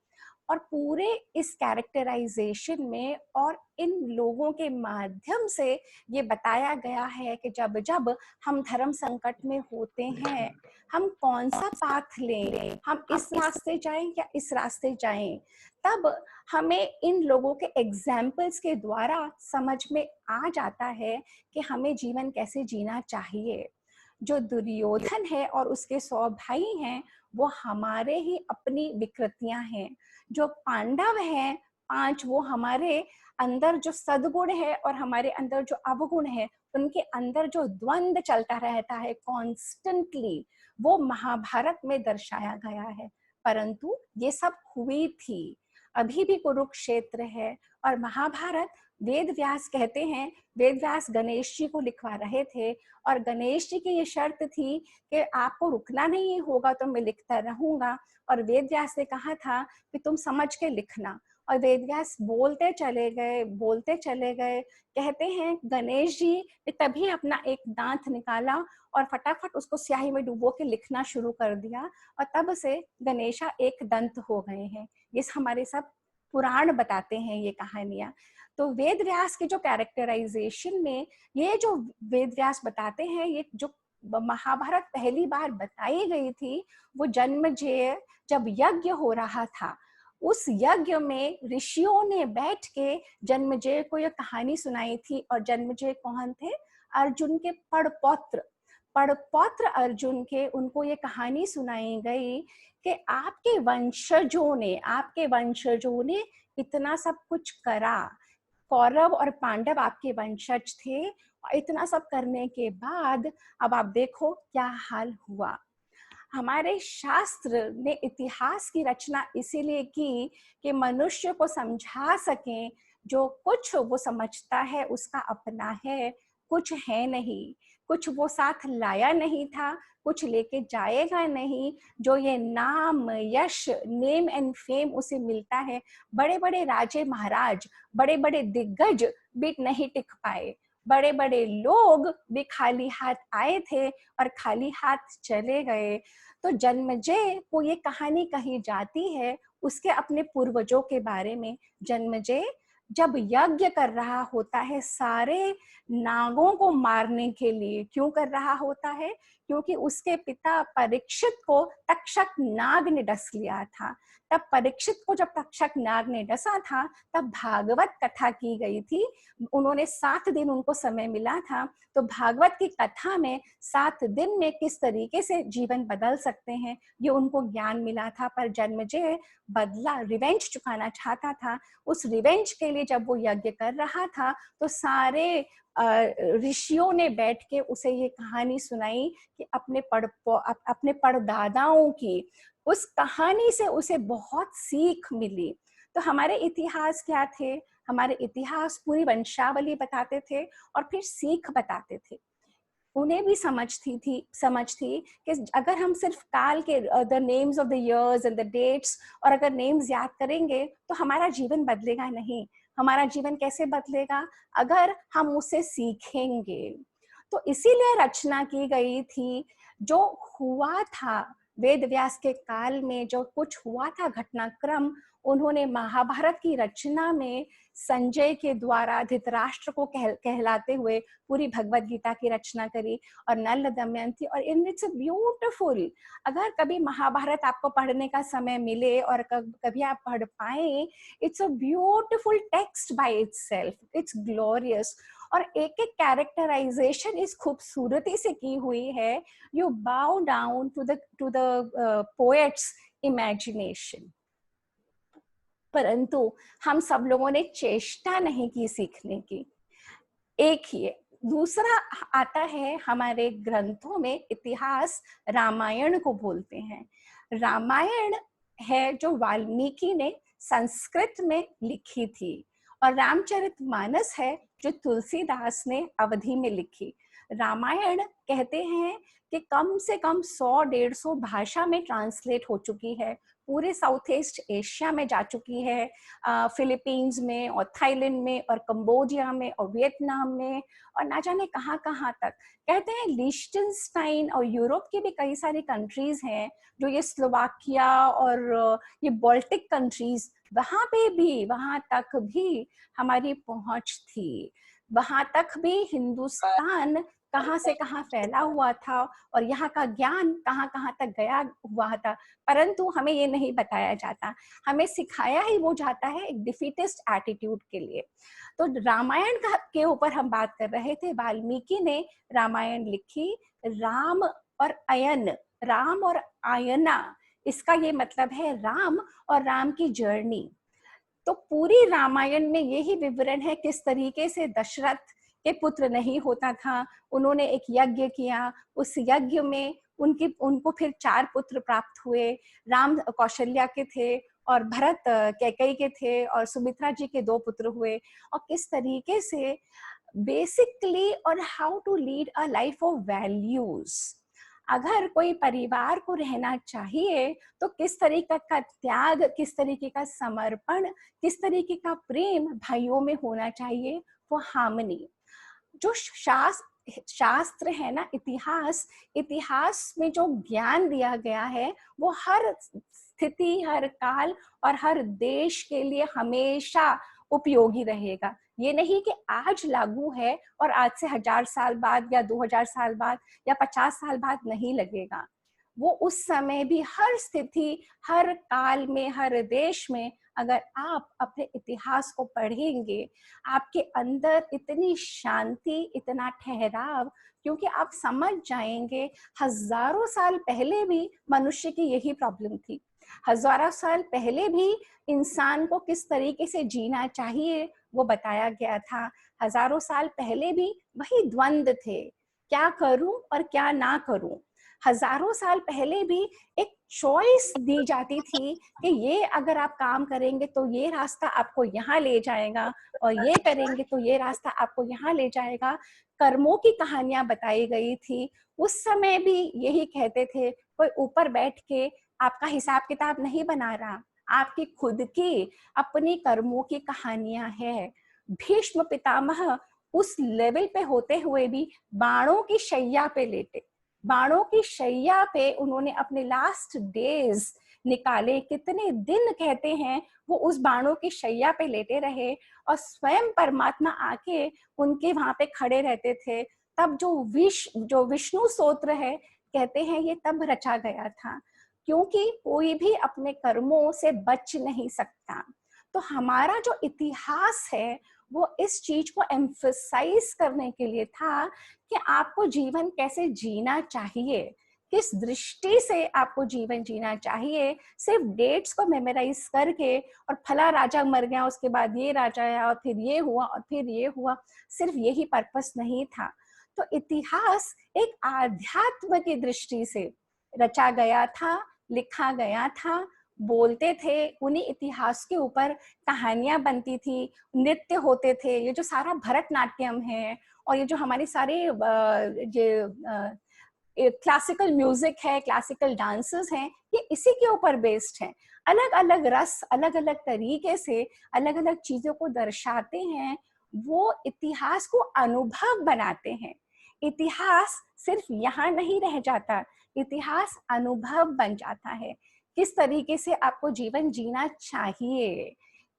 Speaker 3: और पूरे इस कैरेक्टराइजेशन में और इन लोगों के माध्यम से ये बताया गया है कि जब जब हम धर्म संकट में होते हैं, हम कौन सा पाथ लें, हम इस रास्ते जाएं या इस रास्ते जाएं। तब हमें इन लोगों के एग्जाम्पल्स के द्वारा समझ में आ जाता है कि हमें जीवन कैसे जीना चाहिए। जो दुर्योधन है और उसके 100 भाई हैं, वो हमारे ही अपनी विकृतियां हैं। जो पांडव हैं 5, वो हमारे अंदर जो सद्गुण है और हमारे अंदर जो अवगुण है, उनके अंदर जो द्वंद्व चलता रहता है कॉन्स्टेंटली, वो महाभारत में दर्शाया गया है। परंतु ये सब हुई थी, अभी भी कुरुक्षेत्र है। और महाभारत वेद व्यास कहते हैं, वेद व्यास गणेश जी को लिखवा रहे थे और गणेश जी की ये शर्त थी कि आपको रुकना नहीं होगा तो मैं लिखता रहूंगा। और वेद व्यास ने कहा था कि तुम समझ के लिखना। और वेद व्यास बोलते चले गए। कहते हैं गणेश जी ने तभी अपना एक दांत निकाला और फटाफट उसको स्याही में डुबो के लिखना शुरू कर दिया और तब से गणेशा एक दंत हो गए हैं। ये हमारे सब पुराण बताते हैं ये कहानियां। तो वेद व्यास के जो कैरेक्टराइजेशन में ये जो वेद व्यास बताते हैं, ये जो महाभारत पहली बार बताई गई थी, वो जन्मेजय जब यज्ञ हो रहा था, उस यज्ञ में ऋषियों ने बैठ के जन्मेजय को यह कहानी सुनाई थी। और जन्मेजय कौन थे? अर्जुन के पड़पौत्र अर्जुन के, उनको ये कहानी सुनाई गई कि आपके वंशजों ने इतना सब कुछ करा। कौरव और पांडव आपके वंशज थे और इतना सब करने के बाद अब आप देखो क्या हाल हुआ। हमारे शास्त्र ने इतिहास की रचना इसीलिए की कि मनुष्य को समझा सकें, जो कुछ वो समझता है उसका अपना है, कुछ है नहीं, कुछ वो साथ लाया नहीं था, कुछ लेके जाएगा नहीं। जो ये नाम यश, नेम एंड फेम उसे मिलता है, बड़े बड़े राजे महाराज, बड़े बड़े दिग्गज भी नहीं टिक पाए, बड़े बड़े लोग भी खाली हाथ आए थे और खाली हाथ चले गए। तो जन्मेजय को ये कहानी कही जाती है उसके अपने पूर्वजों के बारे में। जन्मेजय जब यज्ञ कर रहा होता है सारे नागों को मारने के लिए, क्यों कर रहा होता है? क्योंकि उसके पिता परीक्षित को तक्षक नाग ने डस लिया था। तब परीक्षित को जब तक्षक नाग ने डसा था, तब भागवत कथा की गई थी। उन्होंने 7 दिन उनको समय मिला था। तो भागवत की कथा में 7 दिन में किस तरीके से जीवन बदल सकते हैं, ये उनको ज्ञान मिला था। पर जन्मेजय बदला, रिवेंज चुकाना चाहता था। उस रिवेंज के लिए जब वो यज्ञ कर रहा था, तो सारे ऋषियों ने बैठ के उसे ये कहानी सुनाई कि अपने परदादाओं की उस कहानी से उसे बहुत सीख मिली। तो हमारे इतिहास क्या थे? हमारे इतिहास पूरी वंशावली बताते थे और फिर सीख बताते थे। उन्हें भी समझ थी कि अगर हम सिर्फ काल के the names of the years and the dates और अगर नेम्स याद करेंगे तो हमारा जीवन बदलेगा नहीं। हमारा जीवन कैसे बदलेगा? अगर हम उससे सीखेंगे। तो इसीलिए रचना की गई थी। जो हुआ था, वेद व्यास के काल में जो कुछ हुआ था घटनाक्रम, उन्होंने महाभारत की रचना में संजय के द्वारा धृतराष्ट्र को कहलाते हुए पूरी भगवत गीता की रचना करी, और नल दमयंती, और इट्स ब्यूटीफुल। अगर कभी महाभारत आपको पढ़ने का समय मिले और कभी आप पढ़ पाए, it's a beautiful text by itself, it's glorious. और एक एक कैरेक्टराइजेशन इस खूबसूरती से की हुई है, you bow down to the poet's imagination. परंतु हम सब लोगों ने चेष्टा नहीं की सीखने की। एक ही है। दूसरा आता है हमारे ग्रंथों में, इतिहास रामायण को बोलते हैं। रामायण है जो वाल्मीकि ने संस्कृत में लिखी थी, और रामचरितमानस है जो तुलसीदास ने अवधी में लिखी। रामायण कहते हैं कि कम से कम 100-150 भाषा में ट्रांसलेट हो चुकी है, पूरे साउथ ईस्ट एशिया में जा चुकी है, फिलीपींस में और थाईलैंड में और कंबोडिया में और वियतनाम में और ना जाने कहाँ कहाँ तक। कहते हैं लिechtenstein और यूरोप की भी कई सारी कंट्रीज हैं, जो ये स्लोवाकिया और ये बाल्टिक कंट्रीज, वहां तक भी हमारी पहुंच थी। वहां तक भी हिंदुस्तान कहाँ से कहाँ फैला हुआ था और यहाँ का ज्ञान कहाँ कहाँ तक गया हुआ था, परंतु हमें ये नहीं बताया जाता। हमें सिखाया ही वो जाता है एक डिफीटिस्ट एटीट्यूड के लिए। तो रामायण के ऊपर हम बात कर रहे थे। वाल्मीकि ने रामायण लिखी। राम और अयन, राम और आयना, इसका ये मतलब है राम और राम की जर्नी। तो पूरी रामायण में यही विवरण है किस तरीके से दशरथ के पुत्र नहीं होता था, उन्होंने एक यज्ञ किया, उस यज्ञ में उनको फिर 4 पुत्र प्राप्त हुए। राम कौशल्या के थे और भरत कैकेयी के थे और सुमित्रा जी के 2 पुत्र हुए। और किस तरीके से बेसिकली, और how to lead a life of values. अगर कोई परिवार को रहना चाहिए तो किस तरीके का त्याग, किस तरीके का समर्पण, किस तरीके का प्रेम भाइयों में होना चाहिए, वो हार्मनी। जो शास्त्र है ना, इतिहास में जो ज्ञान दिया गया है वो हर स्थिति, हर काल और हर देश के लिए हमेशा उपयोगी रहेगा। ये नहीं कि आज लागू है और आज से 1000 साल बाद या 2000 साल बाद या 50 साल बाद नहीं लगेगा। वो उस समय भी हर स्थिति, हर काल में, हर देश में अगर आप अपने इतिहास को पढ़ेंगे, आपके अंदर इतनी शांति, इतना ठहराव, क्योंकि आप समझ जाएंगे हजारों साल पहले भी मनुष्य की यही प्रॉब्लम थी। हजारों साल पहले भी इंसान को किस तरीके से जीना चाहिए वो बताया गया था। हजारों साल पहले भी वही द्वंद्व थे, क्या करूं और क्या ना करूं। हजारों साल पहले भी एक चॉइस दी जाती थी कि ये अगर आप काम करेंगे तो ये रास्ता आपको यहाँ ले जाएगा और ये करेंगे तो ये रास्ता आपको यहाँ ले जाएगा। कर्मों की कहानियां बताई गई थी। उस समय भी यही कहते थे, कोई ऊपर बैठ के आपका हिसाब किताब नहीं बना रहा, आपकी खुद की अपनी कर्मों की कहानियां हैं। भीष्म पितामह उस लेवल पे होते हुए भी बाणों की शैया पे लेटे, बाणों की शैया पे उन्होंने अपने लास्ट डेज निकाले। कितने दिन कहते हैं वो उस बाणों की शैया पे लेटे रहे और स्वयं परमात्मा आके उनके वहां पे खड़े रहते थे। तब जो विष्णु स्तोत्र है, कहते हैं ये तब रचा गया था, क्योंकि कोई भी अपने कर्मों से बच नहीं सकता। तो हमारा जो इतिहास है वो इस चीज को एम्फसाइज करने के लिए था कि आपको जीवन कैसे जीना चाहिए, किस दृष्टि से आपको जीवन जीना चाहिए। सिर्फ डेट्स को मेमोराइज करके और फला राजा मर गया, उसके बाद ये राजा आया और फिर ये हुआ और फिर ये हुआ, सिर्फ यही पर्पस नहीं था। तो इतिहास एक आध्यात्म की दृष्टि से रचा गया था, लिखा गया था। बोलते थे, उन्हीं इतिहास के ऊपर कहानियां बनती थी, नृत्य होते थे। ये जो सारा भरतनाट्यम है और ये जो हमारी सारे क्लासिकल म्यूजिक है, क्लासिकल डांसेस हैं, ये इसी के ऊपर बेस्ड है। अलग अलग रस, अलग अलग तरीके से अलग अलग चीजों को दर्शाते हैं। वो इतिहास को अनुभव बनाते हैं। इतिहास सिर्फ यहाँ नहीं रह जाता, इतिहास अनुभव बन जाता है, किस तरीके से आपको जीवन जीना चाहिए,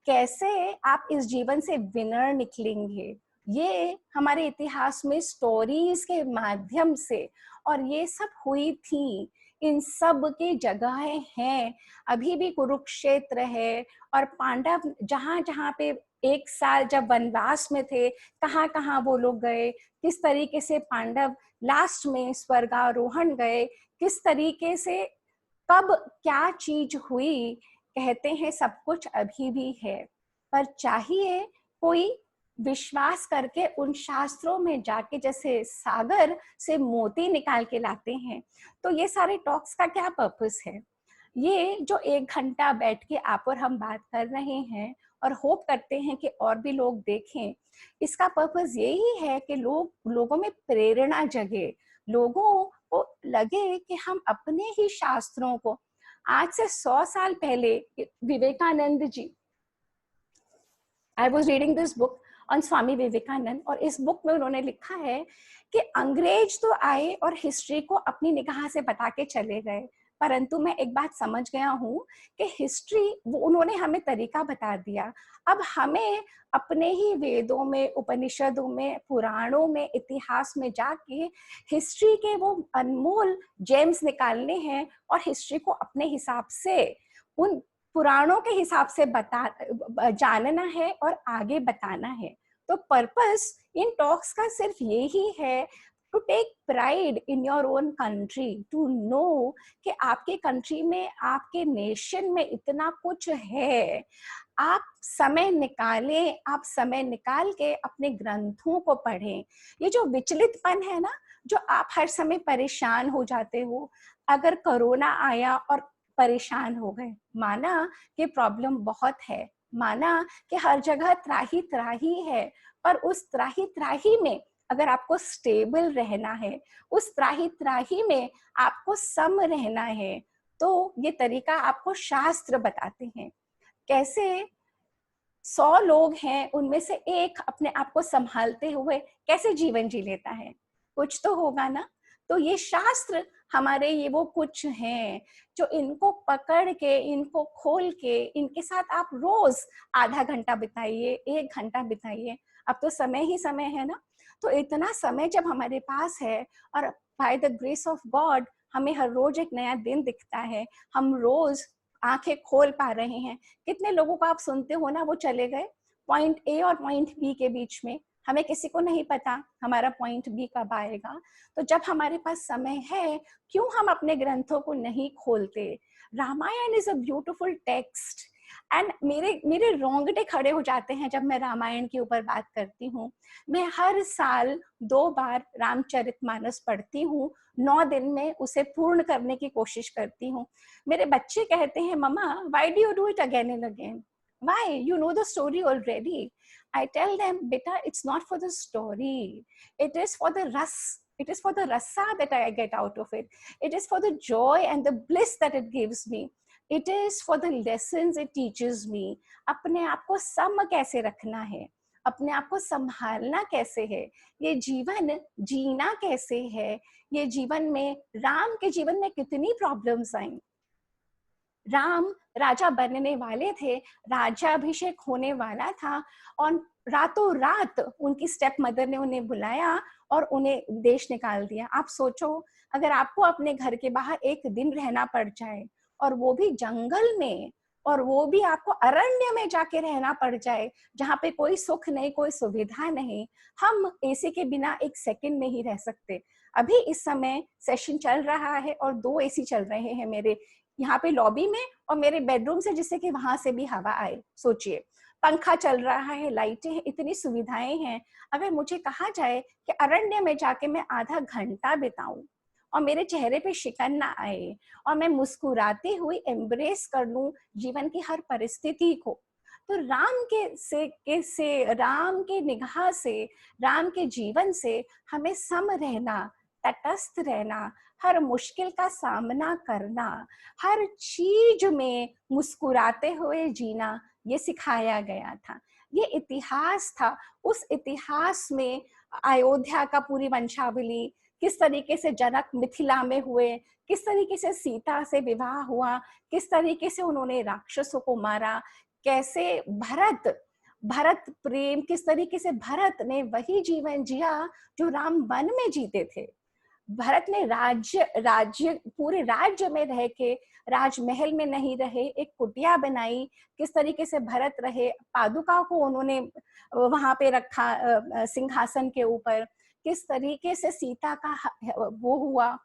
Speaker 3: कैसे आप इस जीवन से विनर निकलेंगे, ये हमारे इतिहास में स्टोरीज के माध्यम से, और ये सब हुई थी, इन सब की जगहें हैं। अभी भी कुरुक्षेत्र है, और पांडव जहाँ जहाँ पे 1 साल जब वनवास में थे, कहाँ कहाँ वो लोग गए, किस तरीके से पांडव लास्ट में स्वर्गारोहण गए, किस तरीके से कब क्या चीज हुई, कहते हैं सब कुछ अभी भी है। पर चाहिए कोई विश्वास करके उन शास्त्रों में जाके, जैसे सागर से मोती निकाल के लाते हैं। तो ये सारे टॉक्स का क्या पर्पस है? ये जो 1 घंटा बैठ के आप और हम बात कर रहे हैं और होप करते हैं कि और भी लोग देखें, इसका पर्पस यही है कि लोगों में प्रेरणा जगे, लोगों को लगे कि हम अपने ही शास्त्रों को, आज से 100 साल पहले Vivekananda ji, I was reading this book on Swami Vivekananda, और इस बुक में उन्होंने लिखा है कि अंग्रेज तो आए और हिस्ट्री को अपनी निगाह से बता के चले गए, परंतु मैं एक बात समझ गया हूँ कि हिस्ट्री, वो उन्होंने हमें तरीका बता दिया, अब हमें अपने ही वेदों में, उपनिषदों में, पुराणों में, इतिहास में जाके हिस्ट्री के वो अनमोल जेम्स निकालने हैं और हिस्ट्री को अपने हिसाब से, उन पुराणों के हिसाब से जानना है और आगे बताना है। तो पर्पस इन टॉक्स का सिर्फ यही है, to take pride in your own country, to know कि आपके कंट्री में, आपके नेशन में इतना कुछ है। आप समय निकालें, आप समय निकाल के अपने ग्रंथों को पढ़ें। ये जो विचलितपन है ना, जो आप हर समय परेशान हो जाते हो, अगर कोरोना आया और परेशान हो गए, माना कि प्रॉब्लम बहुत है, माना कि हर जगह त्राही त्राही है, पर उस त्राही त्राही में अगर आपको स्टेबल रहना है, उस त्राही त्राही में आपको सम रहना है, तो ये तरीका आपको शास्त्र बताते हैं। कैसे 100 लोग हैं, उनमें से एक अपने आप को संभालते हुए कैसे जीवन जी लेता है, कुछ तो होगा ना। तो ये शास्त्र हमारे, ये वो कुछ हैं जो इनको पकड़ के, इनको खोल के, इनके साथ आप रोज आधा घंटा बिताइए, 1 घंटा बिताइए। अब तो समय ही समय है ना, तो इतना समय जब हमारे पास है, और by the grace of God हमें हर रोज एक नया दिन दिखता है, हम रोज आंखें खोल पा रहे हैं। कितने लोगों को आप सुनते हो ना, वो चले गए पॉइंट ए और पॉइंट बी के बीच में, हमें किसी को नहीं पता हमारा पॉइंट बी कब आएगा। तो जब हमारे पास समय है, क्यों हम अपने ग्रंथों को नहीं खोलते? Ramayana is a beautiful text, and मेरे रोंगटे खड़े हो जाते हैं जब मैं रामायण के ऊपर बात करती हूँ। मैं हर साल 2 बार रामचरितमानस पढ़ती हूँ, 9 दिन में उसे पूर्ण करने की कोशिश करती हूँ। मेरे बच्चे कहते हैं, mamma why do you do it again and again, why, you know the story already. I tell them, beta, it's not for the story, it is for the ras, it is for the rasa that I get out of it, it is for the joy and the bliss that it gives me, it is for the lessons it teaches me. अपने आप को सम कैसे रखना है, अपने आप को संभालना कैसे है, ये जीवन जीना कैसे है, ये जीवन में, राम के जीवन में कितनी प्रॉब्लम्स आई। राम राजा बनने वाले थे, राजाभिषेक होने वाला था, और रातों रात उनकी स्टेप मदर ने उन्हें बुलाया और उन्हें देश निकाल दिया। आप सोचो, अगर आपको अपने घर के बाहर 1 दिन रहना पड़ जाए, और वो भी जंगल में, और वो भी आपको अरण्य में जाके रहना पड़ जाए, जहाँ पे कोई सुख नहीं, कोई सुविधा नहीं। हम एसी के बिना 1 सेकंड नहीं रह सकते। अभी इस समय सेशन चल रहा है और 2 एसी चल रहे हैं मेरे यहाँ पे लॉबी में और मेरे बेडरूम से, जिससे कि वहां से भी हवा आए। सोचिए, पंखा चल रहा है, लाइटें हैं, इतनी सुविधाएं हैं। अगर मुझे कहा जाए कि अरण्य में जाके मैं आधा घंटा बिताऊं और मेरे चेहरे पे शिकन ना आए और मैं मुस्कुराते हुए एम्ब्रेस कर लूं जीवन की हर परिस्थिति को, तो राम राम के निगाह से, राम के जीवन से हमें सम रहना, तटस्थ रहना, हर मुश्किल का सामना करना, हर चीज में मुस्कुराते हुए जीना, ये सिखाया गया था। ये इतिहास था। उस इतिहास में अयोध्या का पूरी वंशावली, किस तरीके से जनक मिथिला में हुए, किस तरीके से सीता से विवाह हुआ, किस तरीके से उन्होंने राक्षसों को मारा, कैसे भरत भरत प्रेम, किस तरीके से भरत ने वही जीवन जिया जो राम वन में जीते थे। भरत ने राज्य राज्य पूरे राज्य में रह के, राजमहल में नहीं रहे, एक कुटिया बनाई, किस तरीके से भरत रहे, पादुका को उन्होंने वहां पे रखा सिंहासन के ऊपर, किस तरीके से सीता का वो हुआ,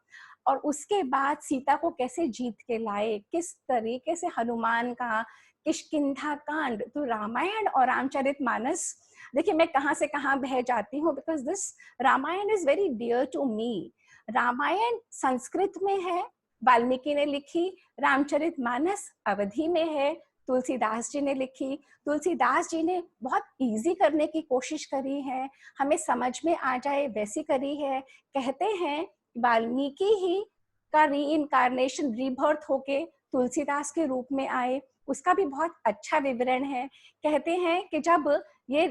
Speaker 3: और उसके बाद सीता को कैसे जीत के लाए, किस तरीके से हनुमान का किष्किंधा कांड। तो रामायण और रामचरितमानस, देखिए मैं कहाँ से कहाँ बह जाती हूँ, because this Ramayana is very dear to me. Ramayana Sanskrit में है, वाल्मीकि ने लिखी, रामचरितमानस अवधी में है, तुलसीदास जी ने लिखी। तुलसीदास जी ने बहुत इजी करने की कोशिश करी है, हमें समझ में आ जाए वैसी करी है। कहते हैं वाल्मीकि ही का री इनकारनेशन, रीबर्थ होके तुलसीदास के रूप में आए, उसका भी बहुत अच्छा विवरण है। कहते हैं कि जब ये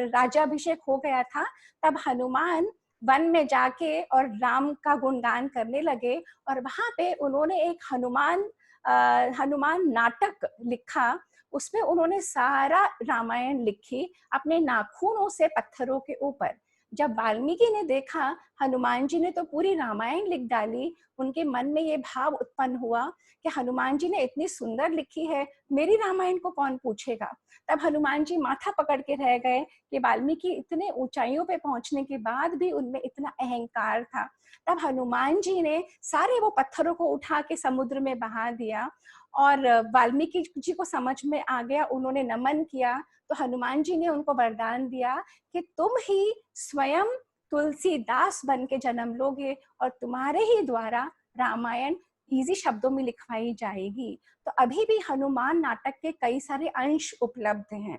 Speaker 3: राज्याभिषेक हो गया था, तब हनुमान वन में जाके और राम का गुणगान करने लगे, और वहां पे उन्होंने एक हनुमान नाटक लिखा। उसमें उन्होंने सारा रामायण लिखी अपने नाखूनों से पत्थरों के ऊपर। जब वाल्मीकि ने देखा हनुमान जी ने तो पूरी रामायण लिख डाली, उनके मन में ये भाव उत्पन्न हुआ कि हनुमान जी ने इतनी सुंदर लिखी है, मेरी रामायण को कौन पूछेगा। तब हनुमान जी माथा पकड़ के रह गए कि वाल्मीकि इतने ऊंचाइयों पे पहुंचने के बाद भी उनमें इतना अहंकार था। तब हनुमान जी ने सारे वो पत्थरों को उठा के समुद्र में बहा दिया, और वाल्मीकि जी को समझ में आ गया, उन्होंने नमन किया। तो हनुमान जी ने उनको वरदान दिया कि तुम ही स्वयं तुलसीदास बन के जन्म लोगे, और तुम्हारे ही द्वारा रामायण इजी शब्दों में लिखवाई जाएगी। तो अभी भी हनुमान नाटक के कई सारे अंश उपलब्ध हैं।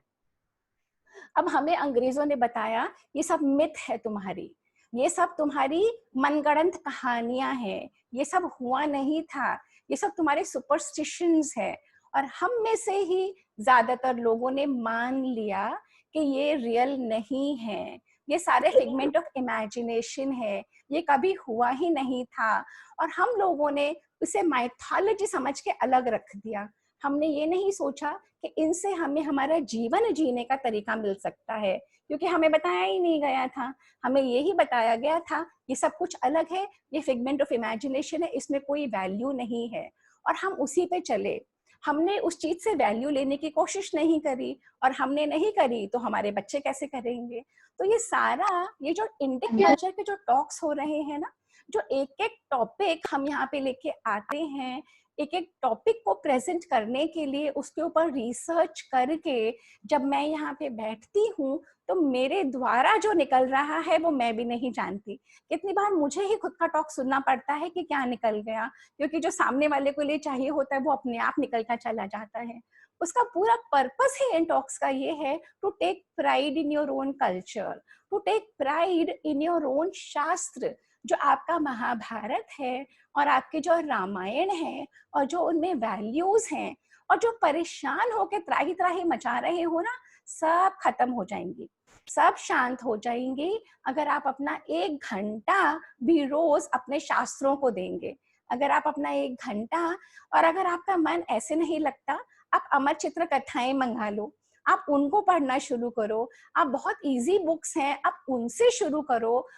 Speaker 3: अब हमें अंग्रेजों ने बताया ये सब मिथ है तुम्हारी, ये सब तुम्हारी मनगढ़ंत कहानियां हैं, ये सब हुआ नहीं था, ये सब तुम्हारे सुपरस्टिशंस है। और हम में से ही ज्यादातर लोगों ने मान लिया कि ये रियल नहीं है, ये सारे फिगमेंट ऑफ इमेजिनेशन है, ये कभी हुआ ही नहीं था। और हम लोगों ने उसे माइथोलॉजी समझ के अलग रख दिया। हमने ये नहीं सोचा कि इनसे हमें हमारा जीवन जीने का तरीका मिल सकता है, क्योंकि हमें बताया ही नहीं गया था। हमें यही बताया गया था ये सब कुछ अलग है, ये फिगमेंट ऑफ इमेजिनेशन है, इसमें कोई वैल्यू नहीं है, और हम उसी पे चले। हमने उस चीज से वैल्यू लेने की कोशिश नहीं करी, और हमने नहीं करी तो हमारे बच्चे कैसे करेंगे। तो ये सारा, ये जो इंडियन कल्चर के जो टॉक्स हो रहे हैं ना, जो एक एक टॉपिक हम यहाँ पे लेके आते हैं, एक एक टॉपिक को प्रेजेंट करने के लिए उसके ऊपर रिसर्च करके जब मैं यहाँ पे बैठती हूँ, तो मेरे द्वारा जो निकल रहा है वो मैं भी नहीं जानती। कितनी बार मुझे ही खुद का टॉक सुनना पड़ता है कि क्या निकल गया, क्योंकि जो सामने वाले को लिए चाहिए होता है वो अपने आप निकलता चला जाता है। उसका पूरा पर्पस है इन टॉक्स का ये है to take pride in your own culture, to take pride in your own shastra. जो आपका महाभारत है और आपके जो रामायण है और जो उनमें वैल्यूज हैं, और जो परेशान होके त्राही त्राही मचा रहे हो ना, सब खत्म हो जाएंगी, सब शांत हो जाएंगी अगर आप अपना 1 घंटा भी रोज अपने शास्त्रों को देंगे। अगर आप अपना 1 घंटा, और अगर आपका मन ऐसे नहीं लगता, आप अमर चित्र कथाएं मंगा लो, आप उनको पढ़ना शुरू करो। आप बहुत इजी बुक्स हैं, आप उनसे शुरू करो,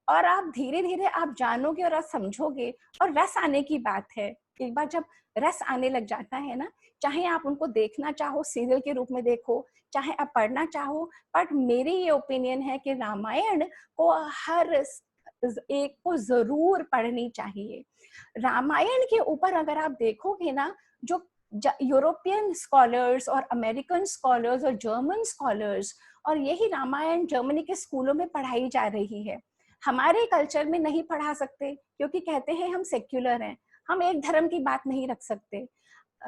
Speaker 3: और आप धीरे धीरे आप जानोगे और आप समझोगे। और रस आने की बात है, एक बार जब रस आने लग जाता है ना, चाहे आप उनको देखना चाहो सीरियल के रूप में देखो, चाहे आप पढ़ना चाहो, बट मेरी ये ओपिनियन है कि रामायण को हर एक को जरूर पढ़नी चाहिए। रामायण के ऊपर अगर आप देखोगे ना, जो यूरोपियन स्कॉलर्स और अमेरिकन स्कॉलर्स और जर्मन स्कॉलर्स, और यही रामायण जर्मनी के स्कूलों में पढ़ाई जा रही है। हमारे कल्चर में नहीं पढ़ा सकते, क्योंकि कहते हैं हम सेक्युलर हैं, हम एक धर्म की बात नहीं रख सकते।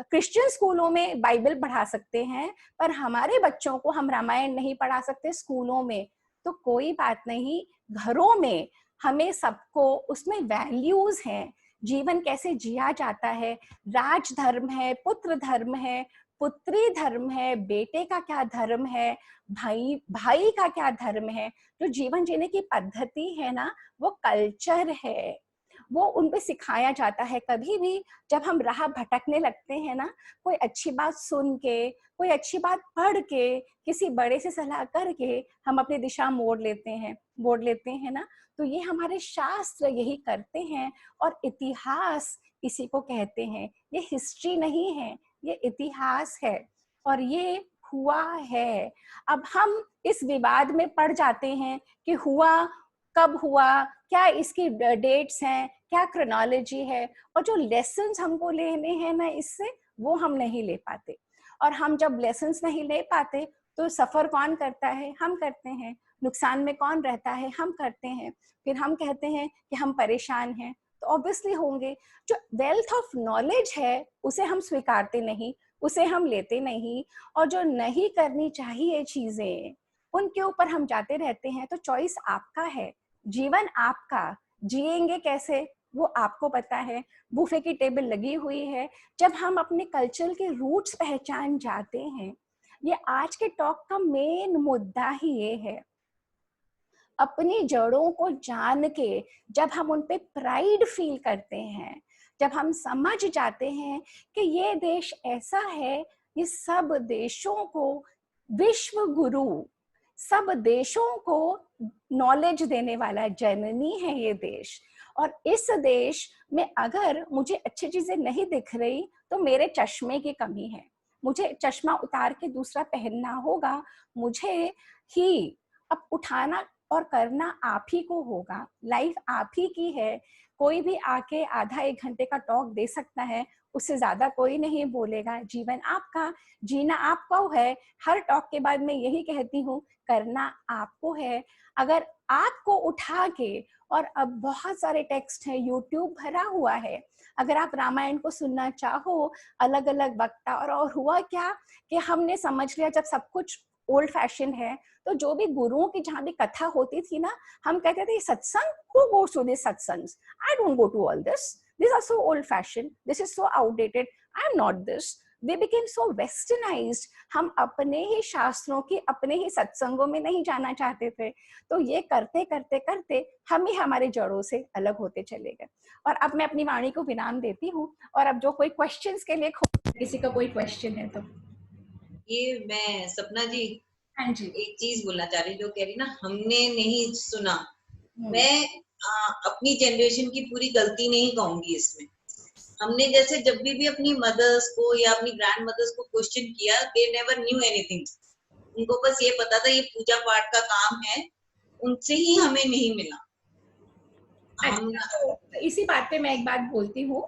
Speaker 3: क्रिश्चियन स्कूलों में बाइबल पढ़ा सकते हैं, पर हमारे बच्चों को हम रामायण नहीं पढ़ा सकते स्कूलों में। तो कोई बात नहीं, घरों में हमें सबको उसमें वैल्यूज हैं, जीवन कैसे जिया जाता है, राज धर्म है, पुत्र धर्म है, पुत्री धर्म है, बेटे का क्या धर्म है, भाई का क्या धर्म है, जो जीवन जीने की पद्धति है ना, वो कल्चर है, वो उन पे सिखाया जाता है। कभी भी जब हम राह भटकने लगते हैं ना, कोई अच्छी बात सुन के, कोई अच्छी बात पढ़ के, किसी बड़े से सलाह करके हम अपनी दिशा मोड़ लेते हैं ना, तो ये हमारे शास्त्र यही करते हैं। और इतिहास इसी को कहते हैं। ये हिस्ट्री नहीं है, ये इतिहास है और ये हुआ है। अब हम इस विवाद में पड़ जाते हैं कि हुआ कब हुआ, क्या इसकी डेट्स हैं, क्या क्रोनोलॉजी है, और जो लेसन्स हमको लेने हैं ना इससे, वो हम नहीं ले पाते। और हम जब लेसन्स नहीं ले पाते तो सफर कौन करता है? हम करते हैं। नुकसान में कौन रहता है? हम करते हैं। फिर हम कहते हैं कि हम परेशान हैं, तो ऑब्वियसली होंगे। जो वेल्थ ऑफ नॉलेज है उसे हम स्वीकारते नहीं, उसे हम लेते नहीं, और जो नहीं करनी चाहिए चीजें उनके ऊपर हम जाते रहते हैं। तो चॉइस आपका है, जीवन आपका, जिएंगे कैसे वो आपको पता है। बुफे की टेबल लगी हुई है। जब हम अपने कल्चर के रूट्स पहचान जाते हैं, ये आज के टॉक का मेन मुद्दा ही ये है। अपनी जड़ों को जान के जब हम उन पे प्राइड फील करते हैं, जब हम समझ जाते हैं कि ये देश ऐसा है, ये सब देशों को विश्व गुरु, सब देशों को नॉलेज देने वाला जननी है ये देश। और इस देश में अगर मुझे अच्छी चीजें नहीं दिख रही तो मेरे चश्मे की कमी है। मुझे चश्मा उतार के दूसरा पहनना होगा। मुझे ही अब उठाना और करना आप ही को होगा। लाइफ आप ही की है। कोई भी आके आधा एक घंटे का टॉक दे सकता है, उससे ज्यादा कोई नहीं बोलेगा। जीवन आपका, जीना आपको है। हर टॉक के बाद मैं यही कहती हूँ, करना आपको है। अगर आपको उठा के, और अब बहुत सारे टेक्स्ट हैं, यूट्यूब भरा हुआ है, अगर आप रामायण को सुनना चाहो, अलग अलग वक्ता, और हुआ क्या कि हमने समझ लिया जब सब कुछ ओल्ड फैशन है, तो जो भी गुरुओं की जहां भी कथा होती थी ना, हम कहते थे सत्संग, who goes to this satsangs? I don't go to all this. These are so old fashioned. This is so outdated. I am not this. We became so westernized. हम अपने ही शास्त्रों की, अपने ही सत्संगों में नहीं जाना चाहते थे। तो ये करते करते करते हम ही हमारे जड़ों से अलग होते चले गए। और अब मैं अपनी वाणी को विराम देती हूँ, और अब जो कोई क्वेश्चंस के लिए किसी का कोई क्वेश्चन है तो।
Speaker 1: ये मैं सपना जी,
Speaker 3: हाँ जी,
Speaker 1: एक चीज बोलना चाह रही, जो कह रही ना हमने नहीं सुना, मैं अपनी जनरेशन की पूरी गलती नहीं कहूंगी इसमें। हमने जैसे जब भी अपनी मदर्स को या अपनी ग्रैंड मदर्स को क्वेश्चन किया, दे नेवर न्यू एनीथिंग। उनको बस ये पता था ये पूजा पाठ का काम है, उनसे ही हमें नहीं मिला।
Speaker 3: तो इसी बात पे मैं एक बात बोलती हूँ।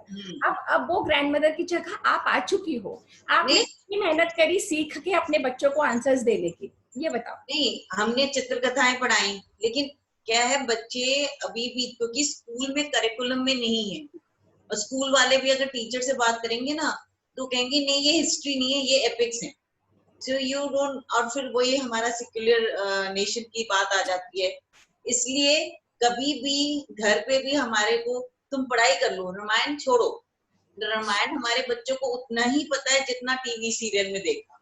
Speaker 3: अब वो ग्रैंड मदर की जगह आप आ चुकी हो। आपने कितनी मेहनत करी सीख के अपने बच्चों को आंसर्स देने की, ये बताओ।
Speaker 1: नहीं, हमने चित्रकथाएं पढ़ाई, लेकिन क्या है, बच्चे अभी भी, क्योंकि स्कूल में करिकुलम में नहीं है, और स्कूल वाले भी अगर टीचर से बात करेंगे ना तो कहेंगे नहीं ये हिस्ट्री नहीं है, ये एपिक्स है। सो यू डोंट, और फिर वही हमारा सेक्युलर नेशन की बात आ जाती है। इसलिए कभी भी घर पे भी हमारे को, तुम पढ़ाई कर लो, रामायण छोड़ो। रामायण हमारे बच्चों को उतना ही पता है जितना टीवी सीरियल में देखा।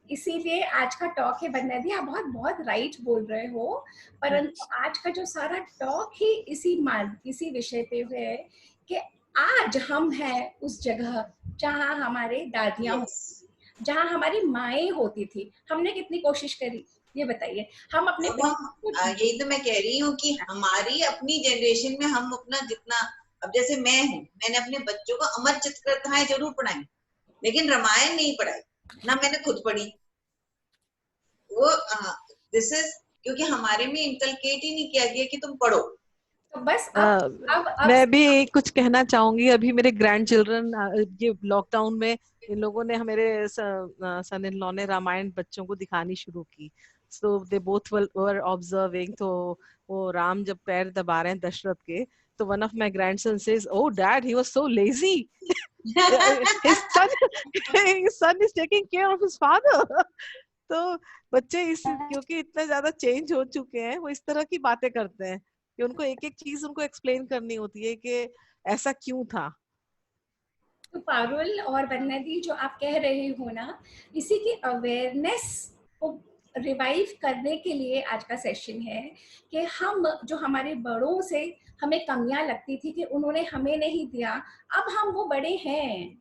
Speaker 3: इसीलिए आज का टॉक है बन्ना दी, आप बहुत बहुत राइट बोल रहे हो, परंतु आज का जो सारा टॉक ही इसी विषय पे है कि आज हम हैं उस जगह जहाँ हमारे दादियां होती, जहाँ हमारी माएँ होती थी। हमने कितनी कोशिश करी, ये बताइए। हम अपने
Speaker 1: यही तो मैं कह रही हूँ कि हमारी अपनी जनरेशन में हम अपना जितना, अब जैसे मैं हूँ, मैंने अपने बच्चों को अमर चित्रकथाएं जरूर पढ़ाई, लेकिन रामायण नहीं पढ़ाई, ना मैंने खुद पढ़ी। वो दिस इज क्योंकि हमारे में इंकलकेट ही नहीं किया गया कि तुम पढ़ो।
Speaker 3: तो बस अब
Speaker 4: मैं भी कुछ कहना चाहूंगी। अभी मेरे ग्रैंड चिल्ड्रन, ये लॉकडाउन में इन लोगों ने, मेरे सन इन लॉ ने रामायण बच्चों को दिखानी शुरू की। सो दे बोथ वर ऑब्जर्विंग। तो वो राम जब पैर दबा रहे हैं दशरथ के, तो one of my grandson says, oh dad, he was so lazy, his son is taking care of his father. तो बच्चे क्योंकि इतने ज्यादा चेंज हो चुके हैं, वो इस तरह की बातें करते हैं कि उनको एक एक चीज उनको एक्सप्लेन करनी होती है कि ऐसा क्यों था।
Speaker 2: तो पारुल और वंदना दी, जो आप कह रहे हो ना, इसी की अवेयरनेस को रिवाइव करने के लिए आज का सेशन है कि हम जो हमारे बड़ों से हमें कमियां लगती थी कि उन्होंने हमें नहीं दिया, अब हम वो बड़े हैं,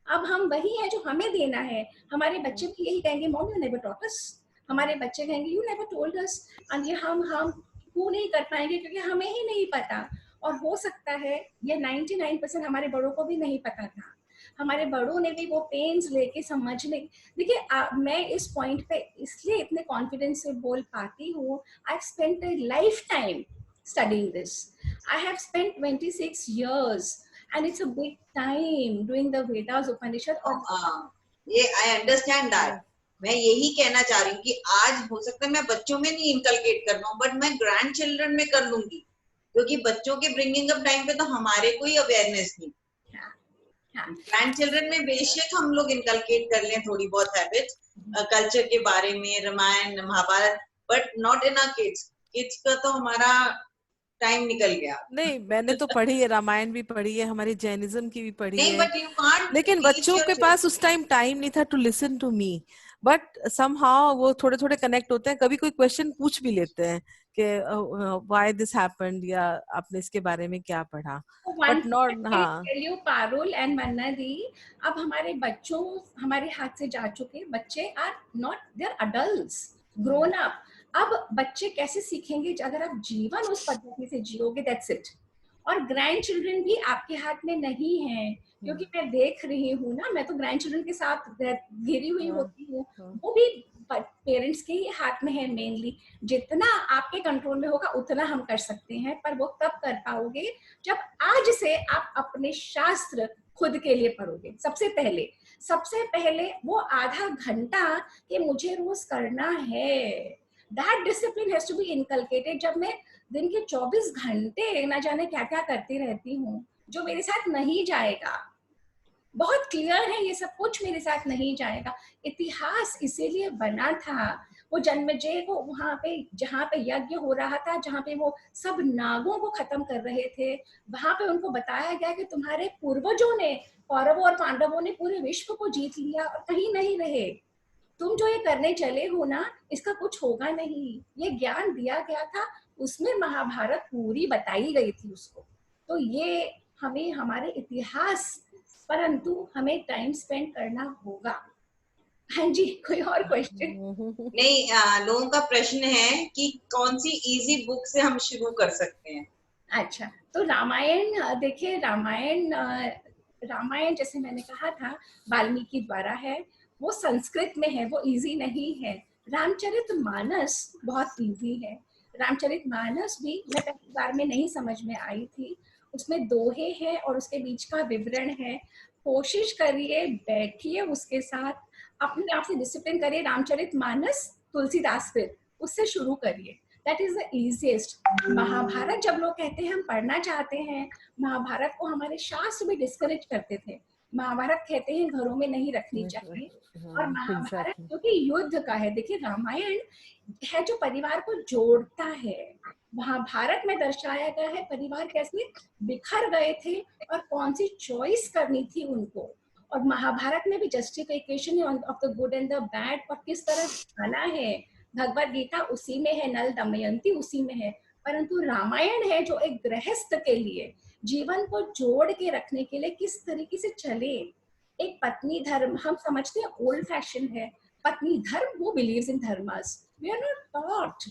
Speaker 2: अब हम वही हैं जो हमें देना है। हमारे बच्चे भी यही कहेंगे, mom you never taught us, हमारे बच्चे कहेंगे यू नेवर टोल्ड अस, और ये हम क्यों नहीं कर पाएंगे, क्योंकि हमें ही नहीं पता। और हो सकता है ये 99% हमारे बड़ों को भी नहीं पता था, हमारे बड़ों ने भी वो पेन्स लेके समझने। देखिए मैं इस पॉइंट पे इसलिए इतने कॉन्फिडेंस से बोल पाती हूँ, I spent a life time studying this. I have spent 26 years and it's a big time doing the Vedas Upanishad.
Speaker 1: ये आई अंडरस्टैंड दैट। मैं यही कहना चाह रही हूँ कि आज हो सकता है मैं बच्चों में नहीं इनकलकेट कर पाऊँ, बट मैं ग्रैंड चिल्ड्रन में कर लूंगी, क्योंकि बच्चों के ब्रिंगिंग अप टाइम पे तो हमारे कोई अवेयरनेस नहीं। ग्रैंड चिल्ड्रन में बेशक हम लोग इनकलकेट कर लें थोड़ी बहुत हैबिट्स कल्चर के बारे में, Ramayana Mahabharata, but not in our kids. Kids का तो हमारा टाइम निकल गया।
Speaker 4: नहीं, मैंने तो पढ़ी है, रामायण भी पढ़ी है, हमारी जैनिज्म की भी पढ़ी
Speaker 1: नहीं,
Speaker 4: है,
Speaker 1: बट यू कांट,
Speaker 4: लेकिन बच्चों के पास उस टाइम टाइम नहीं था to listen to me, but somehow वो थोड़े थोड़े कनेक्ट होते हैं, कभी कोई क्वेश्चन पूछ भी लेते हैं कि व्हाई दिस हैपेंड, या आपने इसके बारे में क्या पढ़ा, बट नॉट। हाँ,
Speaker 2: पारुल एंड वंदना दी, अब हमारे बच्चों हमारे हाथ से जा चुके, बच्चे are not, they are adults, grown up. अब बच्चे कैसे सीखेंगे अगर आप जीवन उस पद्धति से जियोगे, दैट्स इट। और ग्रैंड चिल्ड्रन भी आपके हाथ में नहीं है, क्योंकि मैं देख रही हूँ ना, मैं तो ग्रैंड चिल्ड्रन के साथ घिरी हुई होती हूँ, वो भी पेरेंट्स के ही हाथ में है मेनली। जितना आपके कंट्रोल में होगा उतना हम कर सकते हैं, पर वो तब कर पाओगे जब आज से आप अपने शास्त्र खुद के लिए पढ़ोगे। सबसे पहले वो आधा घंटा कि मुझे रोज करना है, that discipline has to be inculcated। जब मैं दिन के 24 घंटे ना जाने क्या क्या करती रहती हूँ, जो मेरे साथ नहीं जाएगा, बहुत क्लियर है ये सब कुछ मेरे साथ नहीं जाएगा। इतिहास इसीलिए बना था, वो जन्मेजय को वहां पे जहाँ पे यज्ञ हो रहा था, जहाँ पे वो सब नागों को खत्म कर रहे थे, वहां पे उनको बताया गया कि तुम्हारे पूर्वजों ने, कौरवों और पांडवों ने पूरे विश्व को जीत लिया और कहीं नहीं रहे, तुम जो ये करने चले हो ना, इसका कुछ होगा नहीं। ये ज्ञान दिया गया था, उसमें महाभारत पूरी बताई गई थी उसको। तो ये हमें हमारे इतिहास, परंतु हमें टाइम स्पेंड करना होगा। हाँ जी, कोई और क्वेश्चन?
Speaker 1: नहीं, लोगों का प्रश्न है कि कौन सी इजी बुक से हम शुरू कर सकते हैं।
Speaker 2: अच्छा, तो रामायण देखिए, रामायण जैसे मैंने कहा था वाल्मीकि द्वारा है, वो संस्कृत में है, वो इजी नहीं है। रामचरितमानस बहुत इजी है। रामचरितमानस भी मैं पहली बार में नहीं समझ में आई थी, उसमें दोहे हैं और उसके बीच का विवरण है। कोशिश करिए, बैठिए उसके साथ, अपने आप से डिसिप्लिन करिए। रामचरितमानस तुलसीदास कृत, उससे शुरू करिए, that is the easiest. Mahabharata जब लोग कहते हैं हम पढ़ना चाहते हैं, महाभारत को हमारे शास्त्र भी डिस्करेज करते थे। महाभारत कहते हैं घरों में नहीं रखनी चाहिए, और महाभारत क्योंकि युद्ध का है। देखिए, रामायण है जो परिवार को जोड़ता है, महाभारत में दर्शाया गया है परिवार कैसे बिखर गए थे और कौन सी चॉइस करनी थी उनको। और महाभारत में भी justification of the good and the bad, और किस तरह खाना है। भगवत गीता उसी में है, नल दमयंती उसी में है, परंतु रामायण है जो एक गृहस्थ के लिए, जीवन को जोड़ के रखने के लिए किस तरीके से चले। एक पत्नी धर्म हम समझते हैं ओल्ड फैशन है, पत्नी धर्म, वो believes in dharmas. We are not taught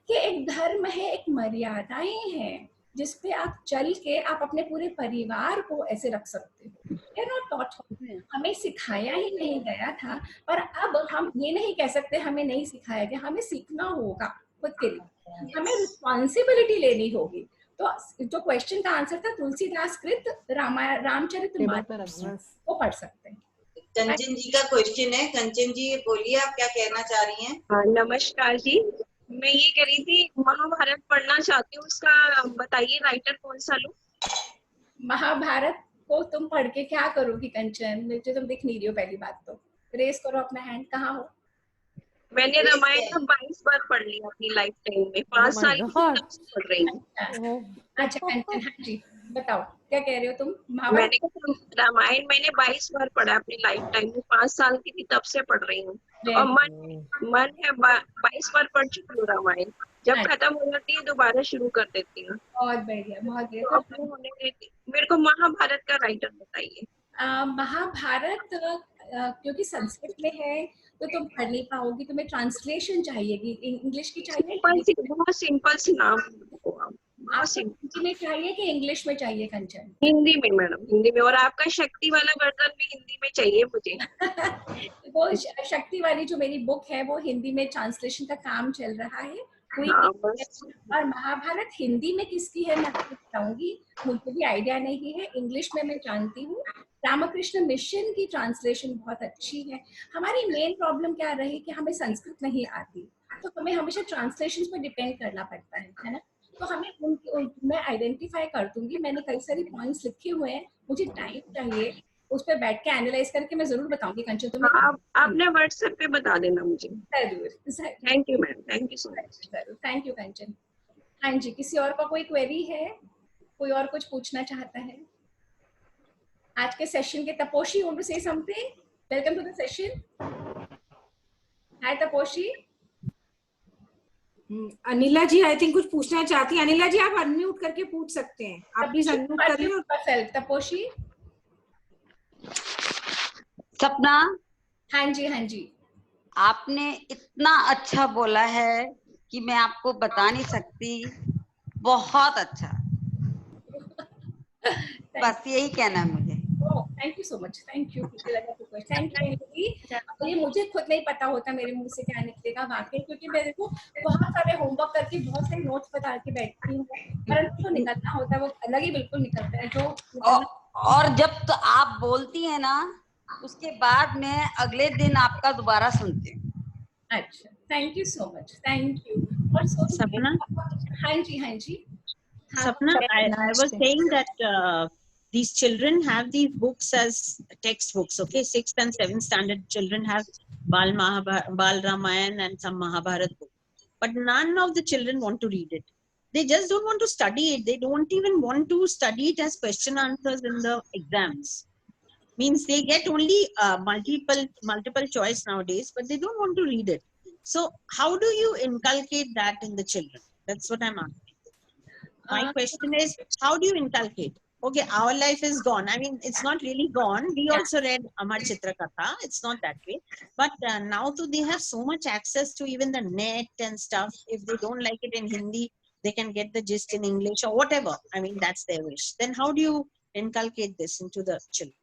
Speaker 2: कि एक धर्म है, एक मर्यादाएं हैं जिसपे आप चल के आप अपने पूरे परिवार को ऐसे रख सकते हो। वी आर नॉट टॉट, हमें सिखाया ही नहीं गया था, पर अब हम ये नहीं कह सकते हमें नहीं सिखाया गया, हमें सीखना होगा खुद के लिए, हमें रिस्पॉन्सिबिलिटी लेनी होगी। तो जो क्वेश्चन का आंसर था तुलसीदास कृत रामचरितमानस वो पढ़ सकते हैं।
Speaker 1: कंचन जी का क्वेश्चन है। कंचन जी बोलिए, आप क्या कहना चाह रही हैं?
Speaker 5: नमस्कार जी, मैं ये कह रही थी महाभारत पढ़ना चाहती हूँ, उसका बताइए राइटर कौन सा लूं?
Speaker 2: महाभारत को तुम पढ़ के क्या करोगी कंचन? मुझे तुम दिख नहीं रही हो, पहली बात तो रेस करो अपना हैंड, कहाँ हो?
Speaker 5: मैंने रामायण 22 बार पढ़ लिया अपनी लाइफ टाइम में, 5 साल पढ़ रही हूँ।
Speaker 2: अच्छा कंचन, हाँ जी बताओ क्या कह रहे हो तुम? महाभारत
Speaker 5: मैंने रामायण मैंने 22 बार पढ़ा अपनी लाइफ टाइम में, 5 साल की थी तब से पढ़ रही हूँ। और मन है 22 बार पढ़ चुकी हूँ रामायण। जब खत्म हो जाती है दोबारा शुरू कर देती हूँ।
Speaker 2: बहुत बढ़िया, बहुत बढ़िया।
Speaker 5: तो अपने होने देती। मेरे को महाभारत का राइटर बताइए।
Speaker 2: महाभारत क्योंकि संस्कृत में है तो तुम पढ़ नहीं पाओगी, तुम्हें ट्रांसलेशन चाहिएगी, इंग्लिश की चाहिए,
Speaker 5: बहुत सिंपल सी नाम।
Speaker 2: आपको हिंदी में चाहिए कि इंग्लिश में चाहिए कंचन?
Speaker 5: हिंदी में मैडम, हिंदी में। और आपका शक्ति वाला वर्जन भी हिंदी में चाहिए मुझे।
Speaker 2: वो शक्ति वाली जो मेरी बुक है वो हिंदी में ट्रांसलेशन का काम चल रहा है।
Speaker 5: हाँ, बस।
Speaker 2: और महाभारत हिंदी में किसकी है मैं आपको बताऊंगी, मुझे भी आइडिया नहीं है। इंग्लिश में मैं जानती हूँ, रामकृष्ण मिशन की ट्रांसलेशन बहुत अच्छी है। हमारी मेन प्रॉब्लम क्या रही कि हमें संस्कृत नहीं आती, तो हमें हमेशा ट्रांसलेशन पर डिपेंड करना पड़ता है ना। तो हमें मैं आइडेंटिफाई कर दूंगी, मैंने कई सारी पॉइंट्स लिखे हुए हैं, मुझे टाइम चाहिए, उस पर बैठ के एनालाइज करके मैं जरूर बताऊंगी कंचन तुम्हें।
Speaker 5: आपने व्हाट्सएप पे बता देना मुझे।
Speaker 2: जरूर।
Speaker 5: Thank you ma'am, thank you so much.
Speaker 2: Thank you Kanchan. हाँ जी, किसी और का कोई क्वेरी है? कोई और कुछ पूछना चाहता है आज के सेशन के? Taposhi, want to say something? Welcome to the session. Hi Taposhi.
Speaker 6: Anila ji I think कुछ पूछना चाहती हैं। अनिला जी आप अनम्यूट करके पूछ सकते हैं, आप प्लीज अनम्यूट करिए।
Speaker 2: तपोशी।
Speaker 7: सपना।
Speaker 2: हाँ जी, हाँ जी।
Speaker 7: आपने इतना अच्छा बोला है कि मैं आपको बता नहीं सकती, बहुत अच्छा। बस यही कहना है मुझे।
Speaker 2: Thank you so much, thank you. Thank you. ये मुझे खुद नहीं पता होता मेरे मुंह से क्या निकलेगा वाकई, क्योंकि मैं देखो बहुत सारे होमवर्क करके बहुत सारे नोट्स बता के बैठती हूँ, परंतु जो निकलना होता है वो अलग ही बिल्कुल निकलता है। जो
Speaker 7: और जब तो आप बोलती है ना, उसके बाद मैं अगले दिन आपका दोबारा सुनती हूँ।
Speaker 2: अच्छा, thank you so much, thank you. और
Speaker 8: सपना।
Speaker 2: हाँ जी, हाँ जी।
Speaker 8: Sapna, I was saying that these children have these books as textbooks. Okay, 6th and 7th standard children have Bal Ramayan and some Mahabharat book, but none of the children want to read it. They just don't want to study it. They don't even want to study it as question answers in the exams. Means they get only multiple choice nowadays, but they don't want to read it. So how do you inculcate that in the children? That's what I'm asking. My question is, how do you inculcate? Okay, our life is gone. I mean, it's not really gone. We also read Amar Chitra Katha. It's not that way. But now too, they have so much access to even the net and stuff. If they don't like it in Hindi, they can get the gist in English or whatever. I mean, that's their wish. Then how do you inculcate this into the children?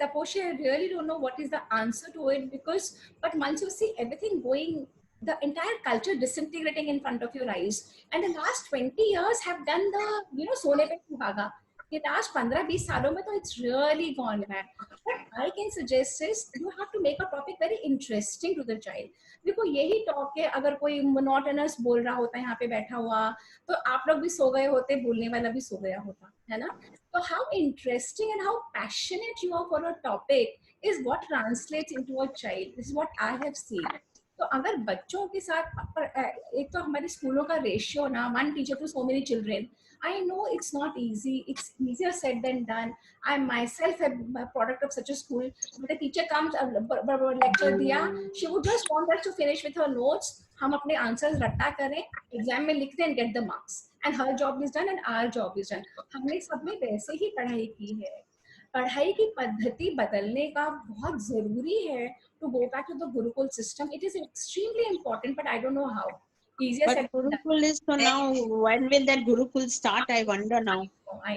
Speaker 2: Taposhi, I really don't know what is the answer to it, because but once you see everything going, the entire culture disintegrating in front of your eyes, and the last 20 years have done the, you know, sole pe suhaga. The last 15-20 सालों में तो it's really gone bad. What I can suggest is you have to make a topic very interesting to the child. देखो यही talk है, अगर कोई monotonous बोल रहा होता है यहाँ पे बैठा हुआ, तो आप लोग भी सो गए होते, बोलने वाला भी सो गया होता है ना। So how interesting and how passionate you are for a topic is what translates into a child. This is what I have seen. तो अगर बच्चों के साथ, एक तो हमारे स्कूलों का रेशियो ना, 1 teacher to so many children. I know it's not easy. It's easier said than done. I myself am a product of such a school. When the teacher comes, lecture दिया, she would just want us to finish with her notes. हम अपने answers रट्टा करें, exam में लिख दें and get the marks. And her job is done and our job is done. हमने सब में वैसे ही पढ़ाई की है। पढ़ाई की पद्धति बदलने का बहुत जरूरी है, to go back to the Gurukul system. It is extremely important, but I don't know how. Easier
Speaker 8: but Gurukul is so now. When will that Gurukul start? I wonder now.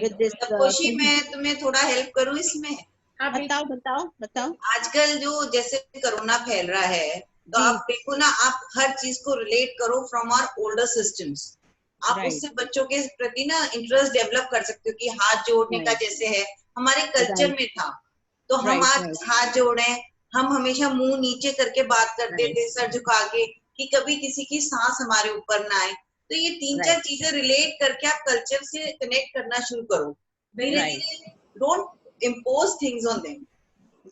Speaker 8: With this.
Speaker 1: तपोशी, मैं तुम्हें थोड़ा help करूं इसमें?
Speaker 8: बताओ।
Speaker 1: आजकल जो जैसे corona फैल रहा है, तो आप देखो ना, आप हर चीज को रिलेट करो फ्रॉम आवर ओल्डर सिस्टम्स। आप उससे बच्चों के प्रति ना इंटरेस्ट डेवलप कर सकते हो कि हाथ जोड़ने का जैसे है हमारे कल्चर में था, तो हम आज हाथ जोड़े, हम हमेशा मुंह नीचे करके बात करते थे, सर झुका के, कि कभी किसी की सांस हमारे ऊपर ना आए। तो ये 3-4 चीजें रिलेट करके आप कल्चर से कनेक्ट करना शुरू करो। धीरे धीरे, don't impose things on them,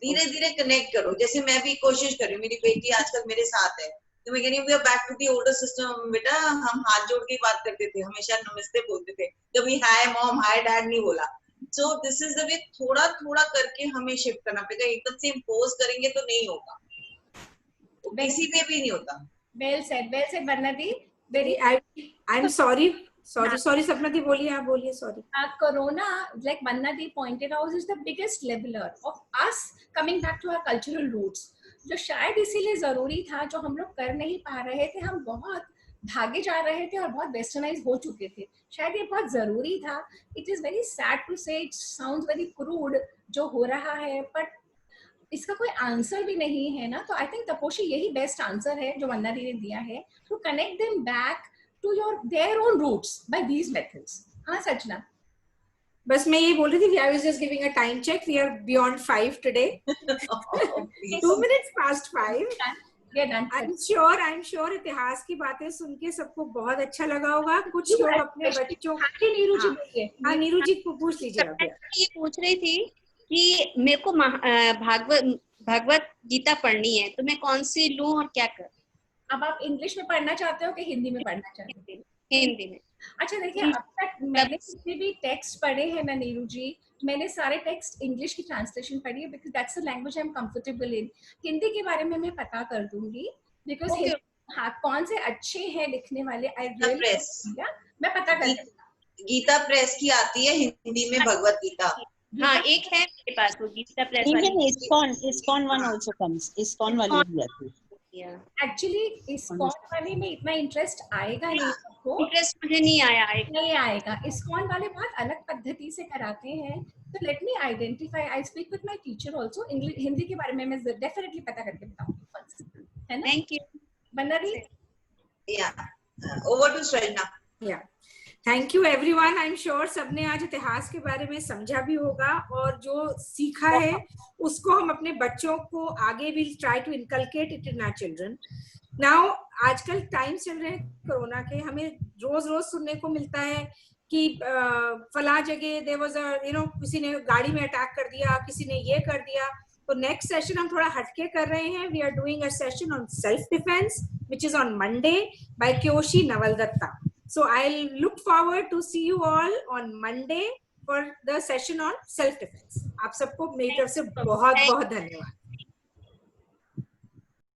Speaker 1: धीरे धीरे कनेक्ट करो। जैसे मैं भी कोशिश कर रही हूँ, मेरी बेटी आजकल मेरे साथ है, तो मैं कह रही हूँ we are back to the older system बेटा, हम हाथ जोड़ के ही बात करते थे, हमेशा नमस्ते बोलते थे, कभी हाय मॉम हाय डैड नहीं बोला। So this is the way, थोड़ा थोड़ा करके हमें शिफ्ट करना पड़ेगा, एकदम से इम्पोज करेंगे तो नहीं होगा, किसी में भी नहीं होता।
Speaker 2: Well said, Varnadi. Very.
Speaker 6: I'm sorry. Sorry, Sapna di, बोलिए, आप बोलिए, sorry.
Speaker 2: Corona, like Varnadi pointed out, is the biggest leveler of us coming back to our cultural roots. जो शायद इसीलिए जरूरी था, जो हम लोग कर नहीं पा रहे थे, हम बहुत भागे जा रहे थे और बहुत वेस्टर्नाइज हो चुके थे, शायद ये बहुत जरूरी था। It is very sad to say, it sounds very crude जो हो रहा है, बट इसका कोई आंसर भी नहीं है ना। तो आई थिंक तपोशी यही बेस्ट आंसर है जो वंदना दी ने दिया है, to connect them back to their own roots by these methods. हाँ सचना,
Speaker 6: बस मैं ये बोल रही थी, I was just giving a time check. We are beyond 5 today. 2 minutes past 5. I'm sure इतिहास की बातें सुन के सबको बहुत अच्छा लगा होगा। कुछ लोग अपने बच्चों, नीरू जी बोलिए। हाँ, नीरू जी को पूछ लीजिए।
Speaker 9: ये पूछ रही थी कि मेरे को भागवत गीता पढ़नी है, तो मैं कौन सी लूं और क्या कर।
Speaker 2: अब आप इंग्लिश में पढ़ना चाहते हो कि हिंदी में पढ़ना चाहते हो?
Speaker 9: हिंदी में।
Speaker 2: अच्छा देखिए, अब तक मैंने जितने भी टेक्स्ट पढ़े हैं ना नीरू जी, मैंने सारे टेक्स्ट इंग्लिश की ट्रांसलेशन पढ़ी है, because that's the language I am comfortable in. Hindi के बारे में मैं पता कर दूंगी, बिकॉज हाँ कौन से अच्छे हैं लिखने वाले, आई रियली मैं पता कर।
Speaker 1: गीता प्रेस की आती है हिंदी में भगवत गीता।
Speaker 9: हाँ एक है मेरे पास वो गीता प्रेस वाली।
Speaker 8: ISKCON one also comes, ISKCON वाली भी आती है।
Speaker 2: एक्चुअली इस्कॉन वाले में इतना इंटरेस्ट आएगा नहीं,
Speaker 9: इंटरेस्ट मुझे नहीं आएगा।
Speaker 2: इस्कॉन वाले बहुत अलग पद्धति से कराते हैं, तो let me identify, I speak with my teacher also. English Hindi के बारे में मैं डेफिनेटली पता करके बताऊंगी, है ना?
Speaker 9: थैंक यू
Speaker 2: बनरी।
Speaker 1: या ओवर टू सृजना।
Speaker 6: या thank you everyone. I am sure सबने आज इतिहास के बारे में समझा भी होगा, और जो सीखा है उसको हम अपने बच्चों को आगे will try to inculcate it in our children. Now आजकल टाइम चल रहे हैं कोरोना के, हमें रोज रोज सुनने को मिलता है कि फला जगह देयर वाज किसी ने गाड़ी में अटैक कर दिया, किसी ने ये कर दिया। तो नेक्स्ट सेशन हम थोड़ा हटके कर रहे हैं। We are doing a session on self defence which is on Monday by kyoshi Navaldatta. So I'll look forward to see you all on Monday for the session on self defense. आप सबको मेरी तरफ से बहुत बहुत धन्यवाद।